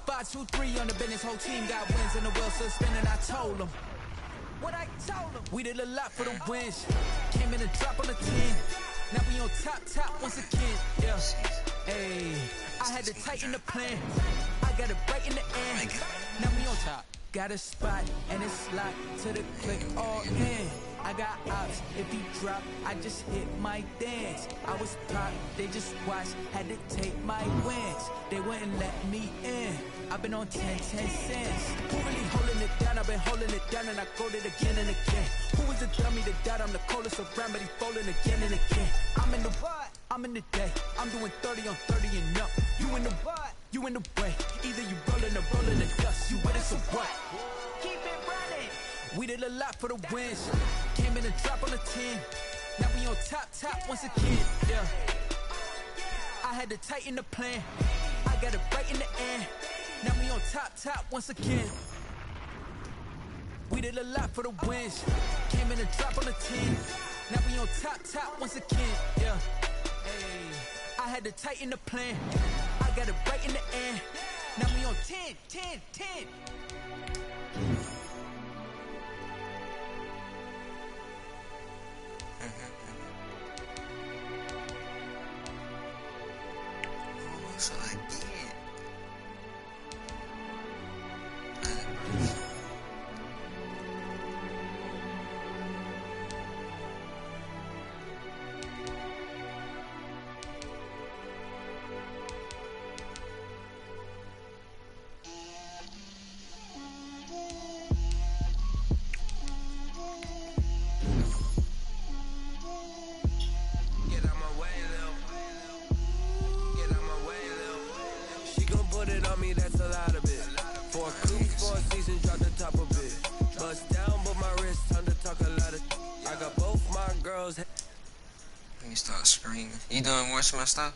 5, 2, 3 on the business. Whole team got wins and the wheels still spinning. I told them. What I told them. We did a lot for the wins. Came in and drop on the 10. Now we on top once again. Yeah. Hey, I had to tighten the plan. I got it right in the end. Now we on top. Got a spot and it's locked to the click all in. I got ops, if he drop, I just hit my dance. I was pop, they just watched, had to take my wins. They wouldn't let me in. I've been on 10 cents. Who really holding it down? I've been holding it down and I go it again and again. Who was the dummy that died? I'm the coldest around, but he falling again and again. I'm in the what? I'm in the day. I'm doing 30 on 30 and up. You in the what? You in the way. Either you rolling or rolling the dust. You with it, so what? Keep it running. We did a lot for the wins. Came in and drop on the 10. Now we on top once again. Yeah. I had to tighten the plan. I got it right in the end. Now we on top once again. We did a lot for the wins. Came in and drop on the 10. Now we on top once again. Yeah. Hey, I had to tighten the plan. I got it right in the end. Now we on 10. So I did. That's a lot of it. For a coupe, 4 seasons, drop the top of it. Bust down, but my wrist, time to talk a lot of. I got both my girls. Let me start screaming. You doing more of my stuff?